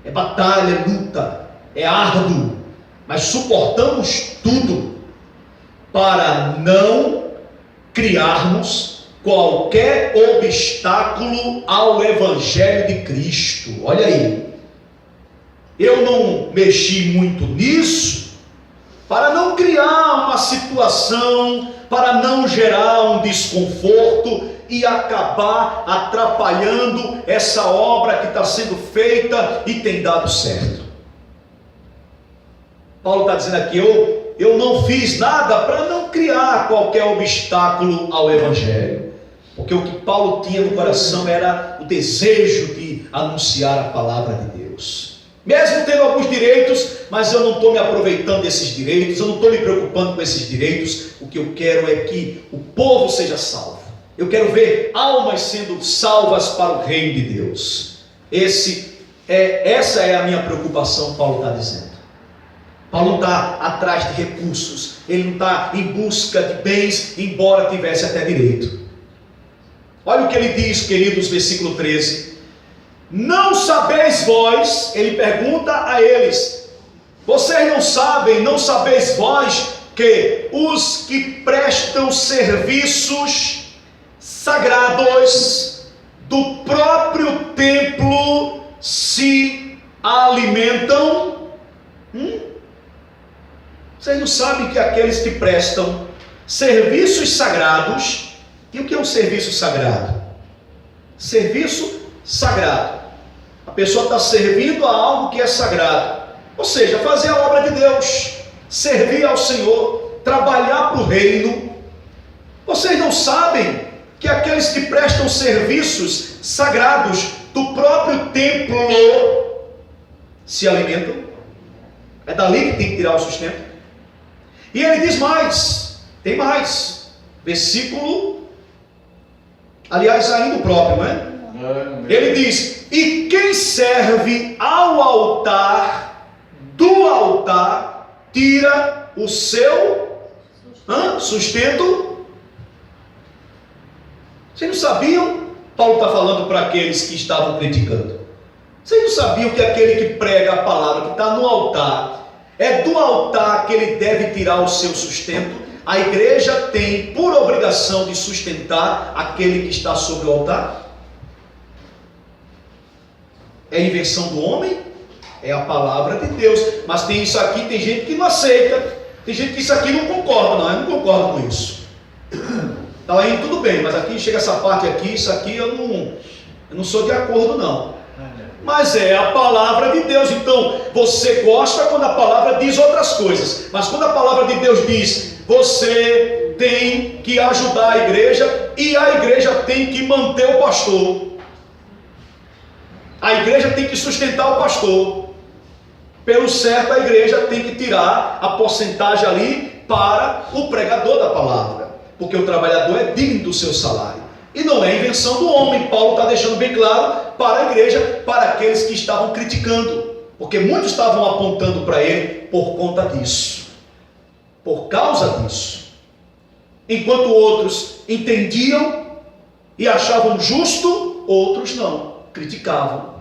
é batalha, é luta, é árduo, mas suportamos tudo para não criarmos qualquer obstáculo ao Evangelho de Cristo. Olha aí, eu não mexi muito nisso para não criar uma situação, para não gerar um desconforto e acabar atrapalhando essa obra que está sendo feita e tem dado certo. Paulo está dizendo aqui: eu não fiz nada para não criar qualquer obstáculo ao Evangelho, porque o que Paulo tinha no coração era o desejo de anunciar a palavra de Deus. Mesmo tendo alguns direitos, mas eu não estou me aproveitando desses direitos, eu não estou me preocupando com esses direitos. O que eu quero é que o povo seja salvo. Eu quero ver almas sendo salvas para o reino de Deus. Essa é a minha preocupação, Paulo está dizendo. Paulo não está atrás de recursos, ele não está em busca de bens, embora tivesse até direito. Olha o que ele diz, queridos, versículo 13. Não sabeis vós, ele pergunta a eles, vocês não sabem, não sabeis vós, que os que prestam serviços sagrados do próprio templo se alimentam? Vocês não sabem que aqueles que prestam serviços sagrados, e o que é um serviço sagrado? Serviço sagrado. A pessoa está servindo a algo que é sagrado, ou seja, fazer a obra de Deus, servir ao Senhor, trabalhar para o reino. Vocês não sabem que aqueles que prestam serviços sagrados do próprio templo se alimentam? É dali que tem que tirar o sustento. E ele diz mais, tem mais, versículo, aliás, ainda o próprio, não é? Ele diz, e quem serve ao altar, do altar, tira o seu sustento. Vocês não sabiam? Paulo está falando para aqueles que estavam criticando. Vocês não sabiam que aquele que prega a palavra, que está no altar, é do altar que ele deve tirar o seu sustento? A igreja tem por obrigação de sustentar aquele que está sobre o altar? É invenção do homem? É a palavra de Deus. Mas tem isso aqui, tem gente que não aceita, tem gente que isso aqui não concorda. Não, eu não concordo com isso. Está aí tudo bem, mas aqui chega essa parte aqui, isso aqui eu não sou de acordo não. Mas é a palavra de Deus. Então você gosta quando a palavra diz outras coisas, mas quando a palavra de Deus diz, você tem que ajudar a igreja, e a igreja tem que manter o pastor, a igreja tem que sustentar o pastor, pelo certo a igreja tem que tirar a porcentagem ali para o pregador da palavra, porque o trabalhador é digno do seu salário. E não é invenção do homem. Paulo está deixando bem claro para a igreja, para aqueles que estavam criticando, porque muitos estavam apontando para ele por conta disso, por causa disso, enquanto outros entendiam e achavam justo, outros não, criticavam.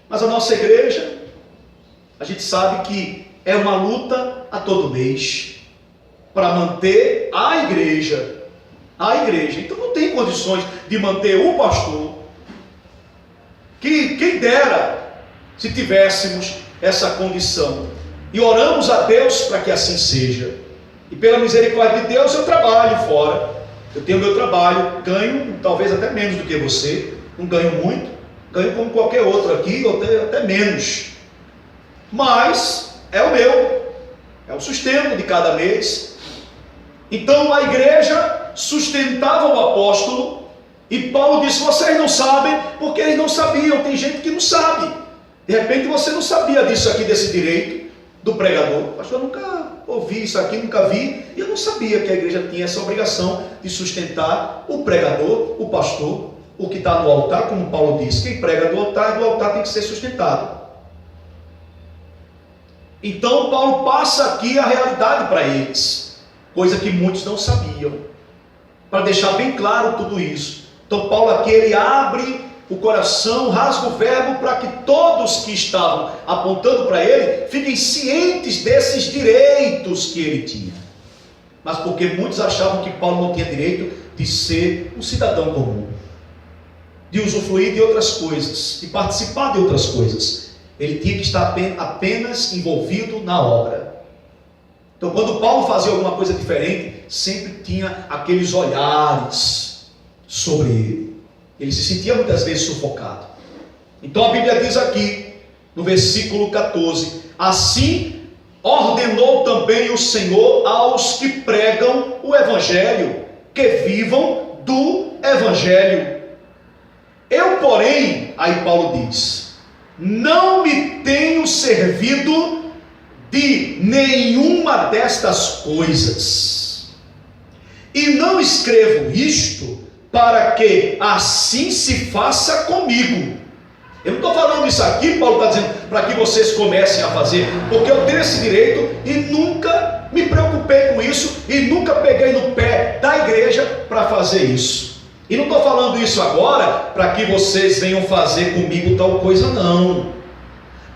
Mas a nossa igreja, a gente sabe que é uma luta a todo mês para manter a igreja. Então não tem condições de manter o pastor, que quem dera se tivéssemos essa condição. E oramos a Deus para que assim seja. E pela misericórdia de Deus eu trabalho fora, eu tenho meu trabalho, ganho talvez até menos do que você, não ganho muito, ganho como qualquer outro aqui, ou até menos, mas é o meu, é o sustento de cada mês. Então a igreja sustentava o apóstolo, e Paulo disse, vocês não sabem, porque eles não sabiam. Tem gente que não sabe, de repente você não sabia disso aqui, desse direito do pregador. Pastor, eu nunca ouvi isso aqui, nunca vi, e eu não sabia que a igreja tinha essa obrigação de sustentar o pregador, o pastor, o que está no altar, como Paulo disse, quem prega do altar tem que ser sustentado. Então Paulo passa aqui a realidade para eles, coisa que muitos não sabiam, para deixar bem claro tudo isso. Então Paulo aqui, ele abre o coração, rasga o verbo, para que todos que estavam apontando para ele, fiquem cientes desses direitos que ele tinha. Mas porque muitos achavam que Paulo não tinha direito de ser um cidadão comum, de usufruir de outras coisas, de participar de outras coisas. Ele tinha que estar apenas envolvido na obra. Então quando Paulo fazia alguma coisa diferente, sempre tinha aqueles olhares sobre ele. Ele se sentia muitas vezes sufocado. Então a Bíblia diz aqui, no versículo 14, assim ordenou também o Senhor aos que pregam o Evangelho, que vivam do Evangelho. Eu, porém, aí Paulo diz, não me tenho servido de nenhuma destas coisas, e não escrevo isto para que assim se faça comigo, Eu não estou falando isso aqui, Paulo está dizendo, para que vocês comecem a fazer, porque eu tenho esse direito e nunca me preocupei com isso e nunca peguei no pé da igreja para fazer isso. E não estou falando isso agora para que vocês venham fazer comigo tal coisa, não.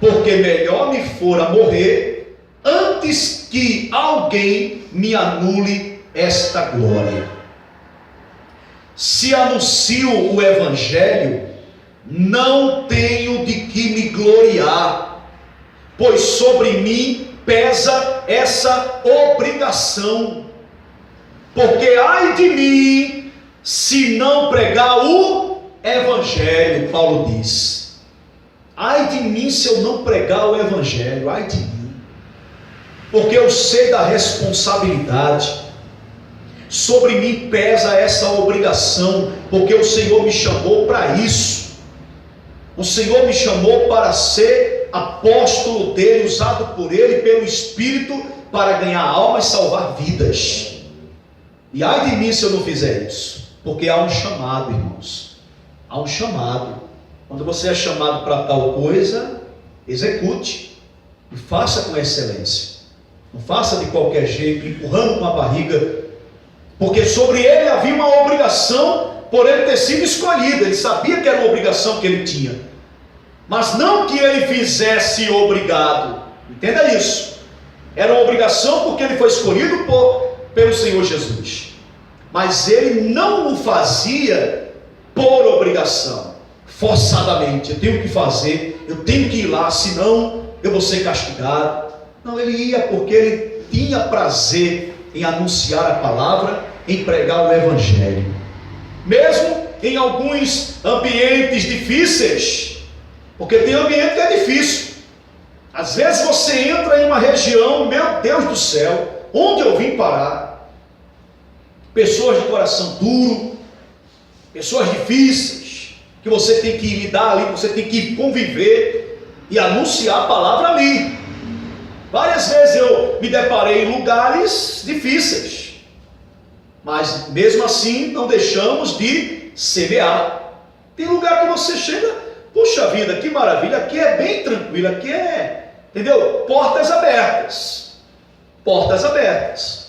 Porque melhor me fora morrer antes que alguém me anule esta glória. Se anuncio o evangelho, não tenho de que me gloriar, pois sobre mim pesa essa obrigação. Porque ai de mim se não pregar o evangelho, Paulo diz. Ai de mim se eu não pregar o evangelho, ai de mim. Porque eu sei da responsabilidade. Sobre mim pesa essa obrigação, porque o Senhor me chamou para isso. O Senhor me chamou para ser apóstolo dele, usado por ele, pelo Espírito, para ganhar almas e salvar vidas. E ai de mim se eu não fizer isso, porque há um chamado, irmãos. Há um chamado. Quando você é chamado para tal coisa, execute e faça com excelência. Não faça de qualquer jeito, empurrando com a barriga, porque sobre ele havia uma obrigação por ele ter sido escolhido. Ele sabia que era uma obrigação que ele tinha, mas não que ele fizesse obrigado. Entenda isso. Era uma obrigação porque ele foi escolhido pelo Senhor Jesus, mas ele não o fazia por obrigação, forçadamente. Eu tenho que fazer, eu tenho que ir lá, senão eu vou ser castigado. Não, ele ia porque ele tinha prazer em anunciar a palavra, em pregar o evangelho, mesmo em alguns ambientes difíceis, porque tem ambiente que é difícil. Às vezes você entra em uma região, meu Deus do céu, onde eu vim parar? Pessoas de coração duro, pessoas difíceis, que você tem que lidar ali, você tem que conviver e anunciar a palavra ali. Várias vezes eu me deparei em lugares difíceis, mas mesmo assim não deixamos de semear. Tem lugar que você chega, puxa vida, que maravilha, aqui é bem tranquilo, aqui é, entendeu? Portas abertas, portas abertas.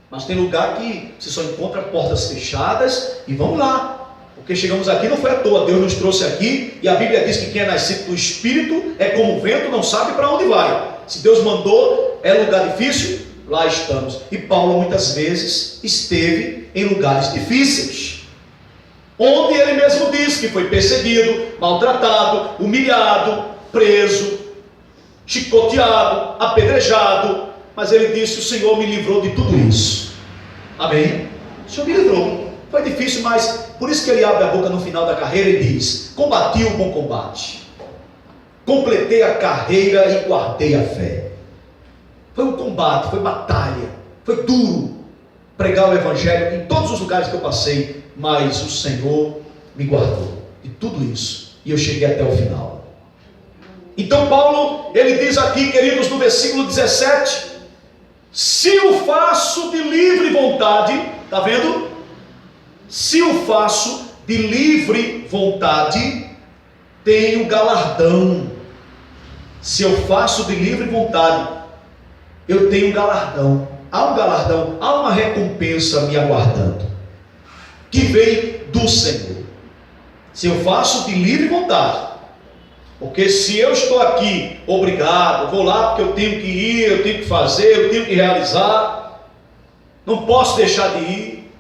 Mas tem lugar que você só encontra portas fechadas, e vamos lá, porque chegamos aqui não foi à toa, Deus nos trouxe aqui, e a Bíblia diz que quem é nascido do Espírito é como o vento, não sabe para onde vai. Se Deus mandou, é lugar difícil, lá estamos. E Paulo muitas vezes esteve em lugares difíceis, onde ele mesmo diz que foi perseguido, maltratado, humilhado, preso, chicoteado, apedrejado, mas ele disse: o Senhor me livrou de tudo isso. Amém? O Senhor me livrou. Foi difícil, mas por isso que ele abre a boca no final da carreira e diz: combati o bom combate, completei a carreira e guardei a fé. Foi um combate, foi batalha, foi duro pregar o evangelho em todos os lugares que eu passei, mas o Senhor me guardou de tudo isso e eu cheguei até o final. Então Paulo, ele diz aqui, queridos, no versículo 17: se o faço de livre vontade, está vendo? Se o faço de livre vontade, tenho galardão. Se eu faço de livre vontade, eu tenho galardão. Há um galardão, há uma recompensa me aguardando, que vem do Senhor. Se eu faço de livre vontade, porque se eu estou aqui obrigado, vou lá porque eu tenho que ir, eu tenho que fazer, eu tenho que realizar, não posso deixar de ir,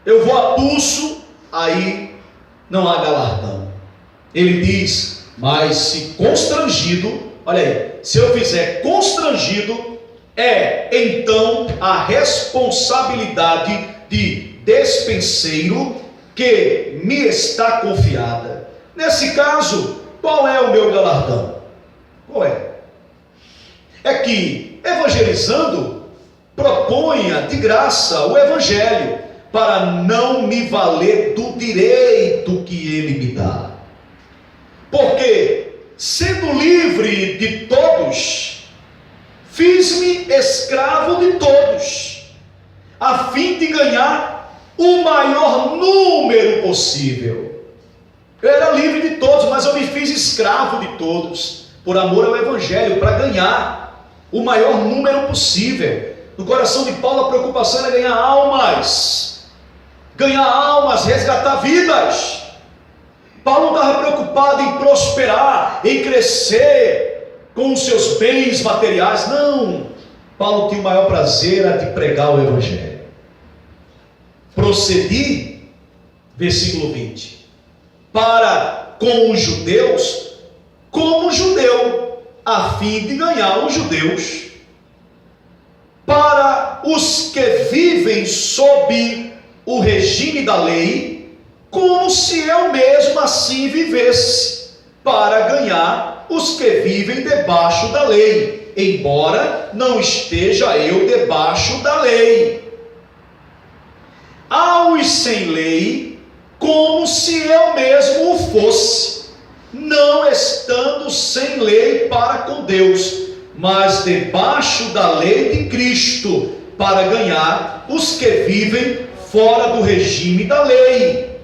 eu vou a pulso, aí não há galardão. Ele diz: mas se constrangido, olha aí, se eu fizer constrangido, então a responsabilidade de despenseiro que me está confiada. Nesse caso, qual é o meu galardão? Qual é? É que, evangelizando, proponha de graça o evangelho, para não me valer do direito que ele me dá. Porque, sendo livre de todos, fiz-me escravo de todos, a fim de ganhar o maior número possível. Eu era livre de todos, mas eu me fiz escravo de todos, por amor ao Evangelho, para ganhar o maior número possível. No coração de Paulo a preocupação era ganhar almas, resgatar vidas. Paulo não estava preocupado em prosperar, em crescer com os seus bens materiais, não. Paulo tinha o maior prazer de pregar o Evangelho. Procedi, versículo 20, para com os judeus, como judeu, a fim de ganhar os judeus. Para os que vivem sob o regime da lei, como se eu mesmo assim vivesse, para ganhar os que vivem debaixo da lei, embora não esteja eu debaixo da lei. Aos sem lei, como se eu mesmo o fosse, não estando sem lei para com Deus, mas debaixo da lei de Cristo, para ganhar os que vivem fora do regime da lei.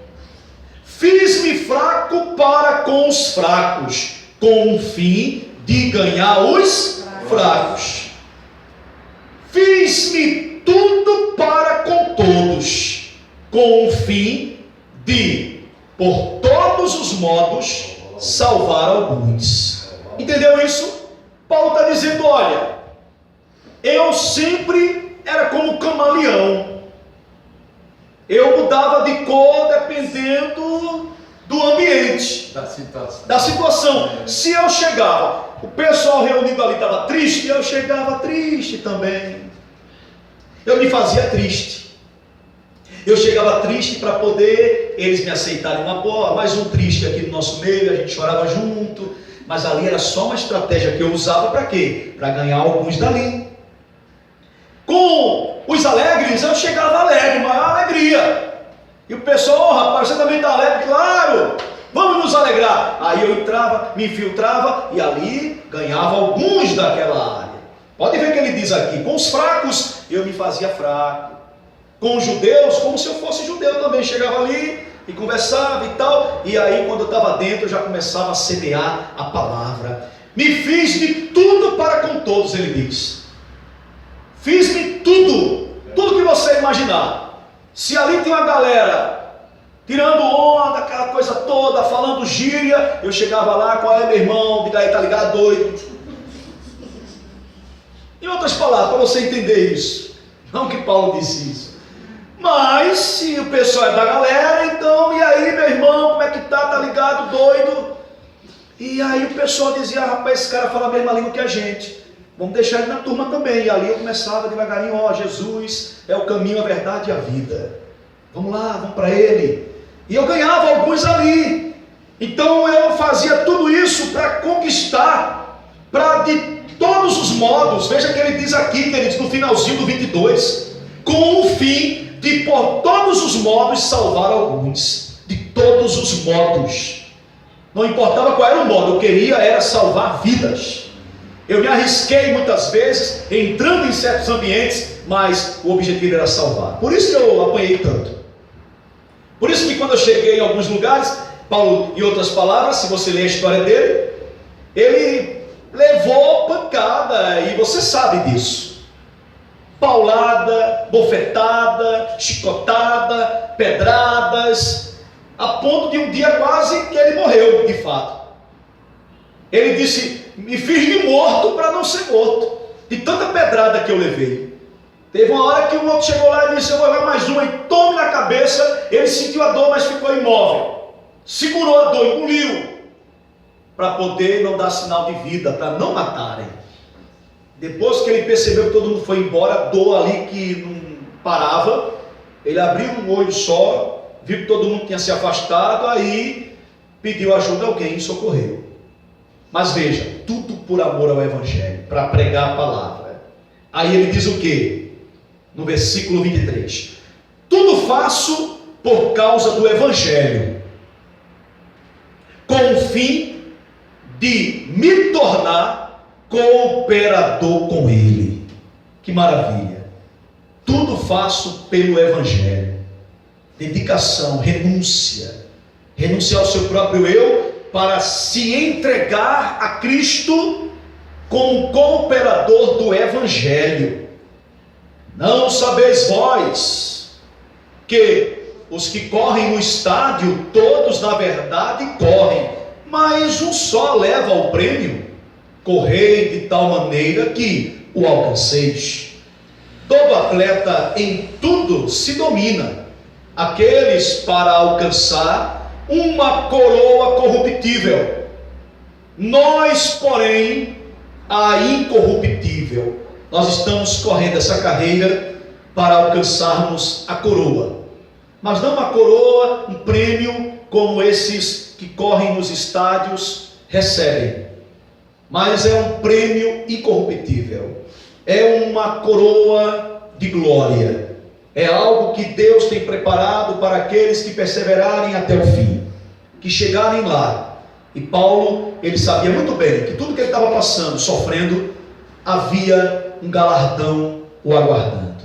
Fiz-me fraco para com os fracos, com o fim de ganhar os fracos. Fiz-me tudo para com todos, com o fim de, por todos os modos, salvar alguns. Entendeu isso? Paulo está dizendo, olha, eu sempre era como camaleão, eu mudava de cor dependendo do ambiente, da situação. Se eu chegava, o pessoal reunido ali estava triste, eu chegava triste também, eu me fazia triste, eu chegava triste para poder eles me aceitarem uma boa, mais um triste aqui no nosso meio, a gente chorava junto. Mas ali era só uma estratégia que eu usava para quê? Para ganhar alguns dali. Com os alegres, eu chegava alegre, maior alegria. E o pessoal, rapaz, você também está alegre? Claro, vamos nos alegrar. Aí eu entrava, me infiltrava e ali ganhava alguns daquela área. Pode ver que ele diz aqui, com os fracos eu me fazia fraco. Com os judeus, como se eu fosse judeu também, chegava ali e conversava e tal, e aí quando eu estava dentro eu já começava a semear a palavra. Me fiz de tudo para com todos, ele diz. Fiz-me tudo que você imaginar. Se ali tem uma galera tirando onda, aquela coisa toda, falando gíria, eu chegava lá, qual é meu irmão, diga aí, tá ligado, doido? Em outras palavras, para você entender isso, não que Paulo disse isso. Mas se o pessoal é da galera, então, e aí meu irmão, como é que tá ligado, doido? E aí o pessoal dizia, rapaz, esse cara fala a mesma língua que a gente, vamos deixar ele na turma também. E ali eu começava devagarinho, Jesus é o caminho, a verdade e a vida, vamos lá, vamos para ele. E eu ganhava alguns ali. Então eu fazia tudo isso para conquistar, para de todos os modos, veja que ele diz aqui, queridos, no finalzinho do 22, com o fim de por todos os modos salvar alguns, de todos os modos, não importava qual era o modo, eu queria era salvar vidas. Eu me arrisquei muitas vezes, entrando em certos ambientes, mas o objetivo era salvar. Por isso que eu apanhei tanto. Por isso que quando eu cheguei em alguns lugares, Paulo, em outras palavras, se você ler a história dele, ele levou pancada, e você sabe disso. Paulada, bofetada, chicotada, pedradas, a ponto de um dia quase que ele morreu, de fato. Ele disse, me fiz de morto para não ser morto, de tanta pedrada que eu levei. Teve uma hora que um outro chegou lá e disse, eu vou levar mais uma, e tome na cabeça. Ele sentiu a dor, mas ficou imóvel, segurou a dor, engoliu, para poder não dar sinal de vida, para não matarem. Depois que ele percebeu que todo mundo foi embora, a dor ali que não parava, ele abriu um olho só, viu que todo mundo tinha se afastado, aí pediu ajuda a alguém e socorreu. Mas veja, tudo por amor ao Evangelho, para pregar a palavra. Aí ele diz o quê? No versículo 23, tudo faço por causa do Evangelho, com o fim de me tornar cooperador com ele. Que maravilha! Tudo faço pelo Evangelho. Dedicação, renúncia renunciar ao seu próprio eu para se entregar a Cristo como cooperador do Evangelho. Não sabeis vós que os que correm no estádio, todos na verdade correm, mas um só leva o prêmio. Correi de tal maneira que o alcanceis. Todo atleta em tudo se domina, aqueles para alcançar uma coroa corruptível, nós, porém, a incorruptível. Nós estamos correndo essa carreira para alcançarmos a coroa, mas não uma coroa, um prêmio como esses que correm nos estádios recebem, mas é um prêmio incorruptível, é uma coroa de glória, é algo que Deus tem preparado para aqueles que perseverarem até o fim, que chegarem lá. E Paulo, ele sabia muito bem que tudo que ele estava passando, sofrendo, havia um galardão o aguardando.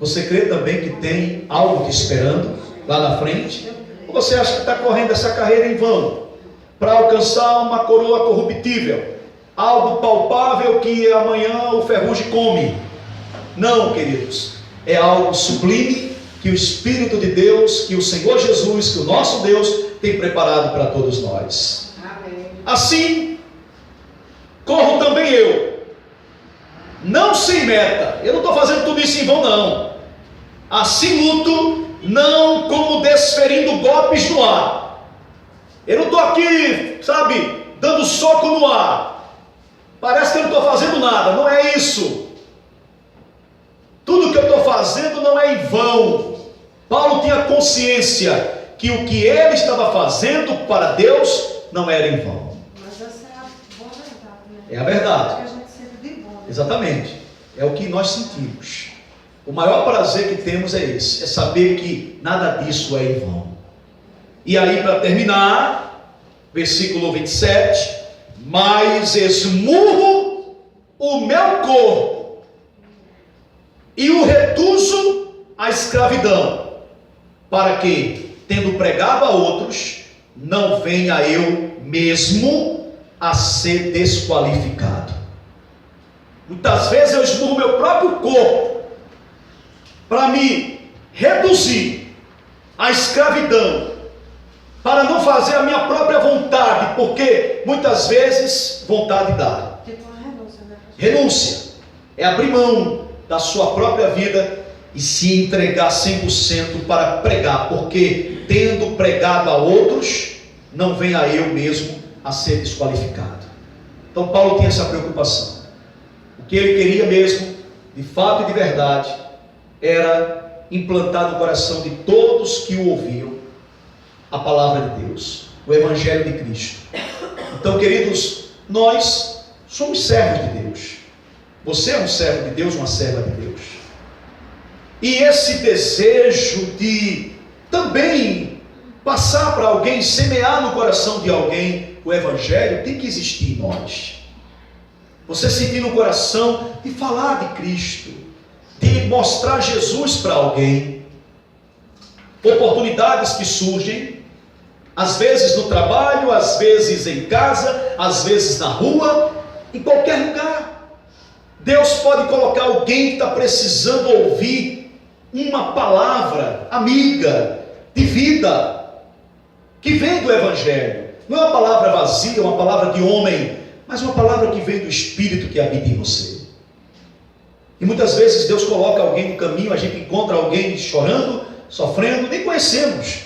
Você crê também que tem algo te esperando lá na frente? Ou você acha que está correndo essa carreira em vão, para alcançar uma coroa corruptível, algo palpável que amanhã o ferrugem come? Não, queridos, é algo sublime que o Espírito de Deus, que o Senhor Jesus, que o nosso Deus tem preparado para todos nós. Amém. Assim, corro também eu, não sem meta. Eu não estou fazendo tudo isso em vão, não. Assim luto, não como desferindo golpes no ar. Eu não estou aqui, sabe, dando soco no ar. Parece que eu não estou fazendo nada. Não é isso. Tudo que eu estou fazendo não é em vão. Paulo tinha consciência que o que ele estava fazendo para Deus não era em vão. Mas essa é a boa verdade, né? É a verdade. Que a gente sente de bom, né? Exatamente. É o que nós sentimos. O maior prazer que temos é esse, é saber que nada disso é em vão. E aí, para terminar, versículo 27, mas esmurro o meu corpo e o reduzo à escravidão, para que, tendo pregado a outros, não venha eu mesmo a ser desqualificado. Muitas vezes eu esmurro meu próprio corpo para me reduzir à escravidão, para não fazer a minha própria vontade, porque muitas vezes vontade dá. Tipo uma renúncia, né? Renúncia é abrir mão da sua própria vida e se entregar 100% para pregar, porque tendo pregado a outros, não venha eu mesmo a ser desqualificado. Então Paulo tinha essa preocupação. O que ele queria mesmo, de fato e de verdade, era implantar no coração de todos que o ouviam a palavra de Deus, o Evangelho de Cristo. Então, queridos, nós somos servos de Deus. Você é um servo de Deus, uma serva de Deus. E esse desejo de também passar para alguém, semear no coração de alguém o Evangelho, tem que existir em nós. Você sentir no coração de falar de Cristo, de mostrar Jesus para alguém. Oportunidades que surgem, às vezes no trabalho, às vezes em casa, às vezes na rua, em qualquer lugar. Deus pode colocar alguém que está precisando ouvir uma palavra amiga, de vida, que vem do Evangelho. Não é uma palavra vazia, uma palavra de homem, mas uma palavra que vem do Espírito que habita em você. E muitas vezes Deus coloca alguém no caminho, a gente encontra alguém chorando, sofrendo, nem conhecemos,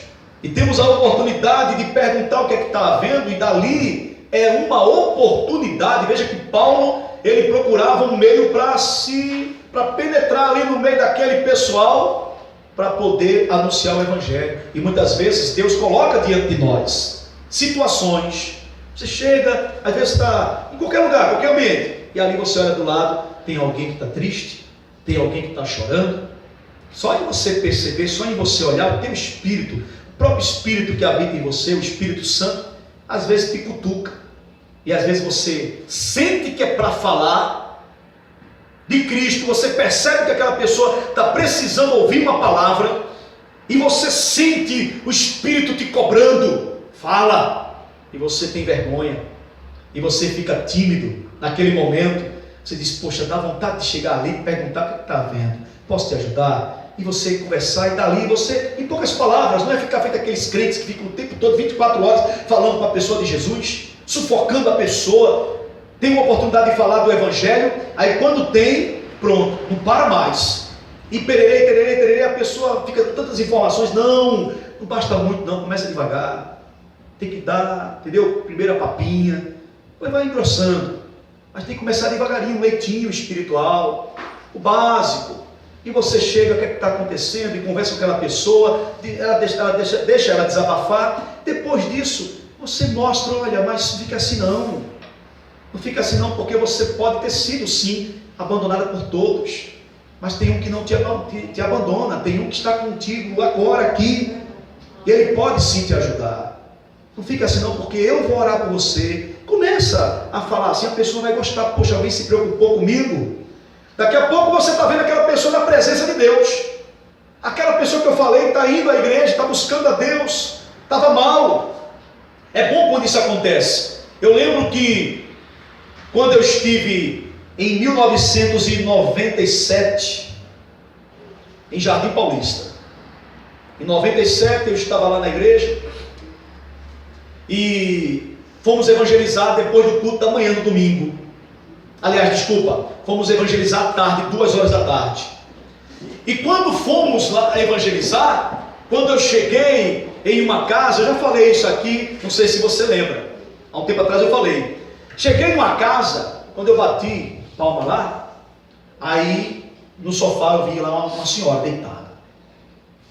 e temos a oportunidade de perguntar o que é que está havendo, e dali é uma oportunidade. Veja que Paulo, ele procurava um meio para penetrar ali no meio daquele pessoal, para poder anunciar o Evangelho. E muitas vezes Deus coloca diante de nós situações. Você chega, às vezes está em qualquer lugar, qualquer ambiente, e ali você olha do lado, tem alguém que está triste, tem alguém que está chorando. Só em você perceber, só em você olhar, o teu espírito, o próprio Espírito que habita em você, o Espírito Santo, às vezes te cutuca, e às vezes você sente que é para falar de Cristo, você percebe que aquela pessoa está precisando ouvir uma palavra, e você sente o Espírito te cobrando: fala, e você tem vergonha, e você fica tímido naquele momento. Você diz, poxa, dá vontade de chegar ali e perguntar o que está havendo, posso te ajudar? E você conversar, e dali você, em poucas palavras, não é ficar feito aqueles crentes que ficam o tempo todo, 24 horas, falando com a pessoa de Jesus, sufocando a pessoa. Tem uma oportunidade de falar do Evangelho, aí quando tem, pronto, não para mais. E pererei, tererei, tererei, a pessoa fica com tantas informações. Não basta muito não, começa devagar. Tem que dar, entendeu? Primeiro a papinha, depois vai engrossando. Mas tem que começar devagarinho, um leitinho espiritual, o básico. E você chega, o que está acontecendo, e conversa com aquela pessoa, deixa ela desabafar. Depois disso, você mostra, olha, mas fica assim não. Não fica assim não, porque você pode ter sido sim abandonada por todos, mas tem um que não te abandona, tem um que está contigo agora aqui, e ele pode sim te ajudar. Não fica assim não, porque eu vou orar por você. Começa a falar assim, a pessoa vai gostar. Poxa, alguém se preocupou comigo. Daqui a pouco você está vendo aquela pessoa na presença de Deus. Aquela pessoa que eu falei está indo à igreja, está buscando a Deus, estava mal. É bom quando isso acontece. Eu lembro que quando eu estive em 1997 em Jardim Paulista, em 97 eu estava lá na igreja e fomos evangelizar depois do culto da manhã no domingo. Aliás, desculpa, fomos evangelizar à tarde, 2 horas da tarde. E quando fomos lá evangelizar, quando eu cheguei em uma casa, eu já falei isso aqui, não sei se você lembra, há um tempo atrás eu falei. Cheguei em uma casa, quando eu bati palma lá, aí no sofá eu vi lá uma senhora deitada.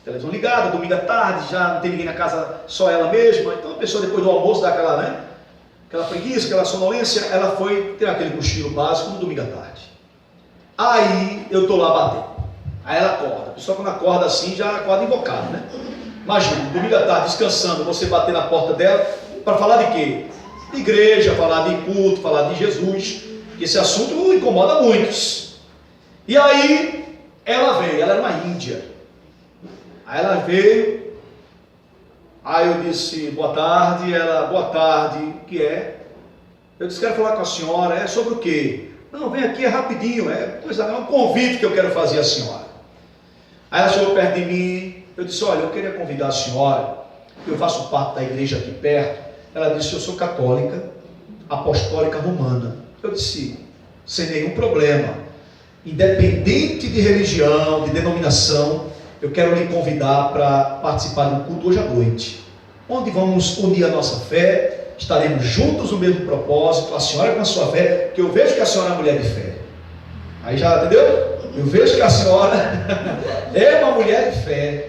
Televisão ligada, domingo à tarde, já não tem ninguém na casa, só ela mesma. Então a pessoa depois do almoço dá aquela, né? Aquela preguiça, aquela sonolência, ela foi ter aquele cochilo básico no domingo à tarde. Aí eu estou lá batendo. Aí ela acorda. A pessoa quando acorda assim, já acorda invocado, né? Imagina, domingo à tarde, descansando, você bater na porta dela, para falar de quê? De igreja, falar de culto, falar de Jesus. Esse assunto incomoda muitos. E aí, ela veio, ela era uma índia. Aí ela veio, aí eu disse, boa tarde, ela, boa tarde, o que é? Eu disse, quero falar com a senhora, é sobre o quê? Não, vem aqui, é rapidinho, é um convite que eu quero fazer à senhora. Aí ela chegou perto de mim, eu disse, olha, eu queria convidar a senhora, eu faço parte da igreja aqui perto. Ela disse, eu sou católica, apostólica romana. Eu disse, sem nenhum problema, independente de religião, de denominação, eu quero lhe convidar para participar de um culto hoje à noite, onde vamos unir a nossa fé, estaremos juntos no mesmo propósito, a senhora com a sua fé, que eu vejo que a senhora é mulher de fé. Aí já, entendeu? Eu vejo que a senhora é uma mulher de fé.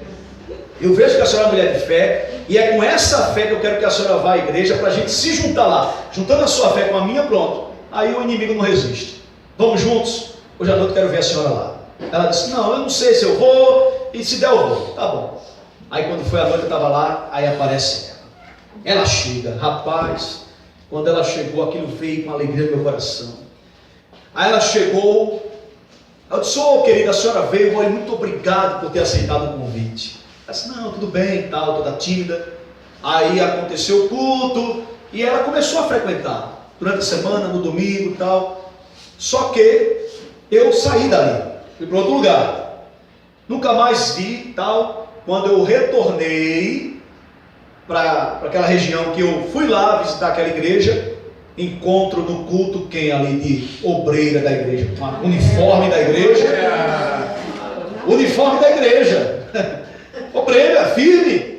Eu vejo que a senhora é mulher de fé, e é com essa fé que eu quero que a senhora vá à igreja, para a gente se juntar lá. Juntando a sua fé com a minha, pronto. Aí o inimigo não resiste. Vamos juntos? Hoje à noite eu quero ver a senhora lá. Ela disse, não, eu não sei se eu vou, e se der eu vou. Tá bom. Aí quando foi a noite eu estava lá, aí aparece ela. Ela chega, rapaz, quando ela chegou, aquilo veio com alegria no meu coração. Aí ela chegou, eu disse, querida, a senhora veio, olha, muito obrigado por ter aceitado o convite. Ela disse, não, tudo bem, tal, toda tímida. Aí aconteceu o culto, e ela começou a frequentar, durante a semana, no domingo e tal. Só que eu saí dali, fui para outro lugar. Nunca mais vi, tal. Quando eu retornei para aquela região que eu fui lá visitar aquela igreja, encontro no culto quem ali de obreira da igreja, uniforme da igreja, uniforme da igreja, obreira, firme.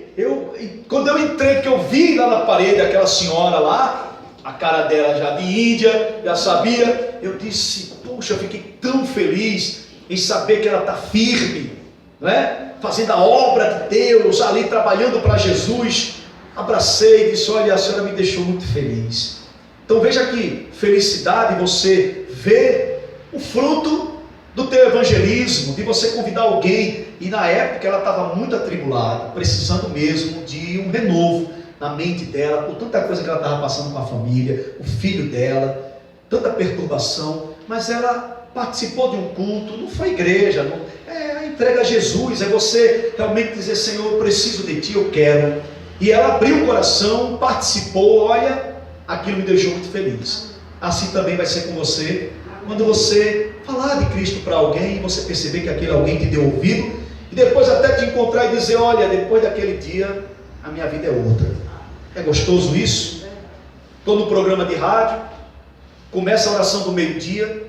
Quando eu entrei, que eu vi lá na parede aquela senhora lá, a cara dela já de índia, já sabia, eu disse, poxa, eu fiquei tão feliz em saber que ela está firme, né? Fazendo a obra de Deus, ali trabalhando para Jesus. Abracei e disse, olha, a senhora me deixou muito feliz. Então veja que felicidade você ver o fruto do teu evangelismo, de você convidar alguém. E na época ela estava muito atribulada, precisando mesmo de um renovo na mente dela, por tanta coisa que ela estava passando com a família, o filho dela, tanta perturbação. Mas ela participou de um culto, não foi igreja, não, é a entrega a Jesus, é você realmente dizer, Senhor, eu preciso de Ti, eu quero. E ela abriu o coração, participou, olha, aquilo me deixou muito feliz. Assim também vai ser com você, quando você falar de Cristo para alguém, você perceber que aquele alguém te deu ouvido, e depois até te encontrar e dizer, olha, depois daquele dia, a minha vida é outra. É gostoso isso? Estou no programa de rádio, começa a oração do meio-dia,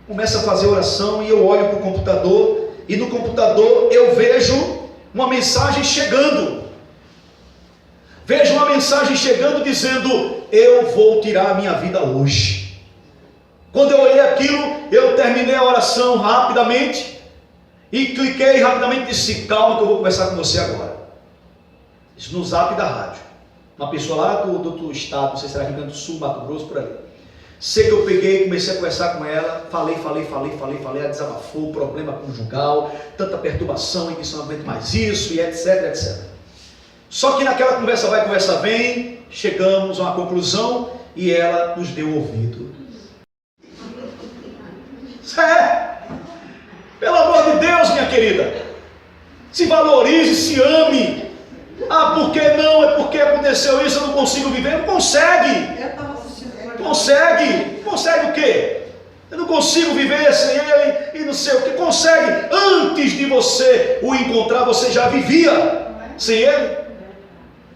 começa a fazer oração e eu olho para o computador, e no computador eu vejo uma mensagem chegando. Vejo uma mensagem chegando dizendo, eu vou tirar a minha vida hoje. Quando eu olhei aquilo, eu terminei a oração rapidamente e cliquei rapidamente e disse, calma que eu vou conversar com você agora. Isso no zap da rádio. Uma pessoa lá do outro estado, não sei se era Rio Grande do Sul, Mato Grosso, por ali. Sei que eu peguei, comecei a conversar com ela, falei, ela desabafou, problema conjugal, tanta perturbação, e disse, não aguento mais isso, e etc, etc. Só que naquela conversa vai, conversa vem, chegamos a uma conclusão e ela nos deu ouvido. Pelo amor de Deus, minha querida, se valorize, se ame. Ah, por que não? É porque aconteceu isso, eu não consigo viver. Não consegue. Eu estava assistindo. Consegue o quê? Eu não consigo viver sem ele e não sei o que. Consegue. Antes de você o encontrar, você já vivia sem ele.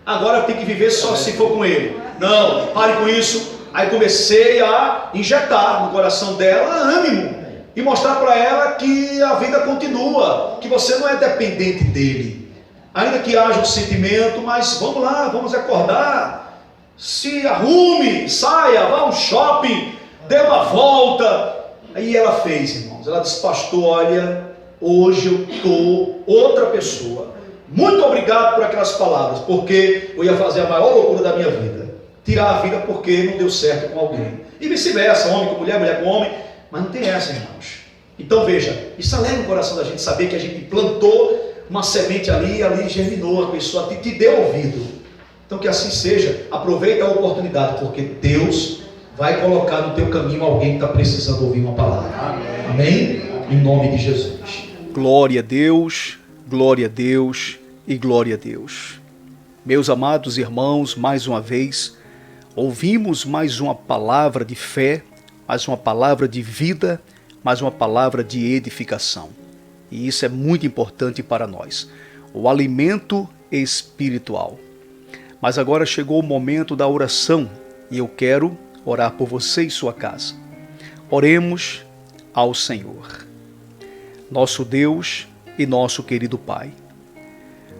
Agora tem que viver só se for com ele. Não, pare com isso. Aí comecei a injetar no coração dela ânimo e mostrar para ela que a vida continua, que você não é dependente dele. Ainda que haja um sentimento, mas vamos lá, vamos acordar. Se arrume, saia, vá ao shopping, dê uma volta. Aí ela fez, irmãos. Ela disse, pastor, olha, hoje eu estou outra pessoa. Muito obrigado por aquelas palavras, porque eu ia fazer a maior loucura da minha vida. Tirar a vida porque não deu certo com alguém. E vice-versa, homem com mulher, mulher com homem. Mas não tem essa, irmãos. Então veja, isso alegra o coração da gente saber que a gente plantou uma semente ali, e ali germinou, a pessoa te deu ouvido. Então que assim seja, aproveita a oportunidade, porque Deus vai colocar no teu caminho alguém que está precisando ouvir uma palavra. Amém? Em nome de Jesus. Glória a Deus, glória a Deus e glória a Deus. Meus amados irmãos, mais uma vez, ouvimos mais uma palavra de fé, mais uma palavra de vida, mais uma palavra de edificação. E isso é muito importante para nós, o alimento espiritual. Mas agora chegou o momento da oração e eu quero orar por você e sua casa. Oremos ao Senhor. Nosso Deus e nosso querido Pai.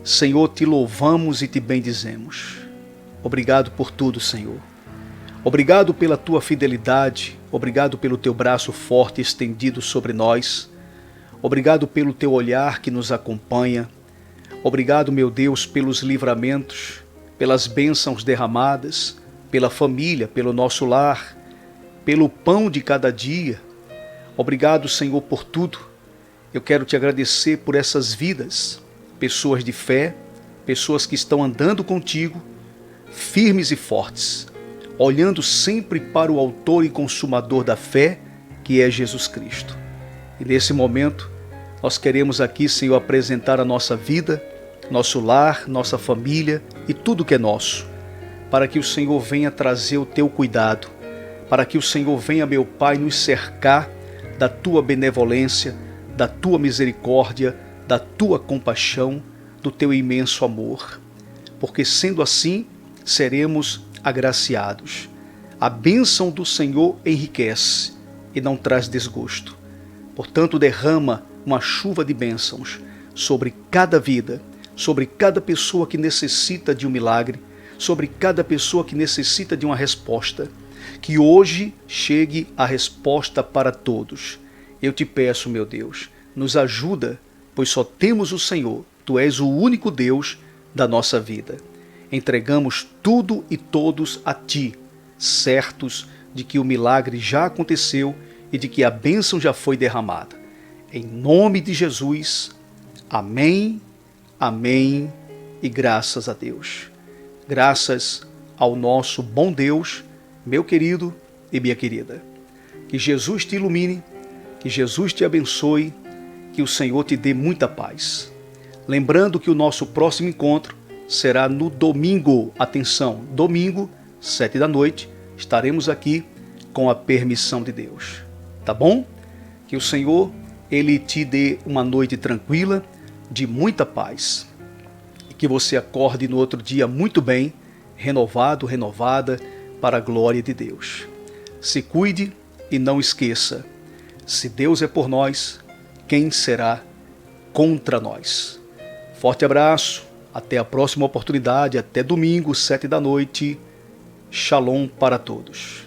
Senhor, te louvamos e te bendizemos. Obrigado por tudo, Senhor. Obrigado pela tua fidelidade, obrigado pelo teu braço forte estendido sobre nós. Obrigado pelo teu olhar que nos acompanha. Obrigado, meu Deus, pelos livramentos, pelas bênçãos derramadas, pela família, pelo nosso lar, pelo pão de cada dia. Obrigado, Senhor, por tudo. Eu quero te agradecer por essas vidas, pessoas de fé, pessoas que estão andando contigo, firmes e fortes, olhando sempre para o autor e consumador da fé, que é Jesus Cristo. E nesse momento, nós queremos aqui, Senhor, apresentar a nossa vida, nosso lar, nossa família e tudo que é nosso, para que o Senhor venha trazer o teu cuidado, para que o Senhor venha, meu Pai, nos cercar da tua benevolência, da tua misericórdia, da tua compaixão, do teu imenso amor. Porque sendo assim, seremos agraciados. A bênção do Senhor enriquece e não traz desgosto. Portanto, derrama uma chuva de bênçãos sobre cada vida, sobre cada pessoa que necessita de um milagre, sobre cada pessoa que necessita de uma resposta. Que hoje chegue a resposta para todos. Eu te peço, meu Deus, nos ajuda, pois só temos o Senhor. Tu és o único Deus da nossa vida. Entregamos tudo e todos a Ti, certos de que o milagre já aconteceu e de que a bênção já foi derramada. Em nome de Jesus, amém, amém e graças a Deus. Graças ao nosso bom Deus, meu querido e minha querida. Que Jesus te ilumine, que Jesus te abençoe, que o Senhor te dê muita paz. Lembrando que o nosso próximo encontro será no domingo. Atenção, domingo, 7 da noite, estaremos aqui com a permissão de Deus. Tá bom? Que o Senhor, Ele te dê uma noite tranquila, de muita paz. E que você acorde no outro dia muito bem, renovado, renovada, para a glória de Deus. Se cuide e não esqueça, se Deus é por nós, quem será contra nós? Forte abraço, até a próxima oportunidade, até domingo, 7 da noite. Shalom para todos.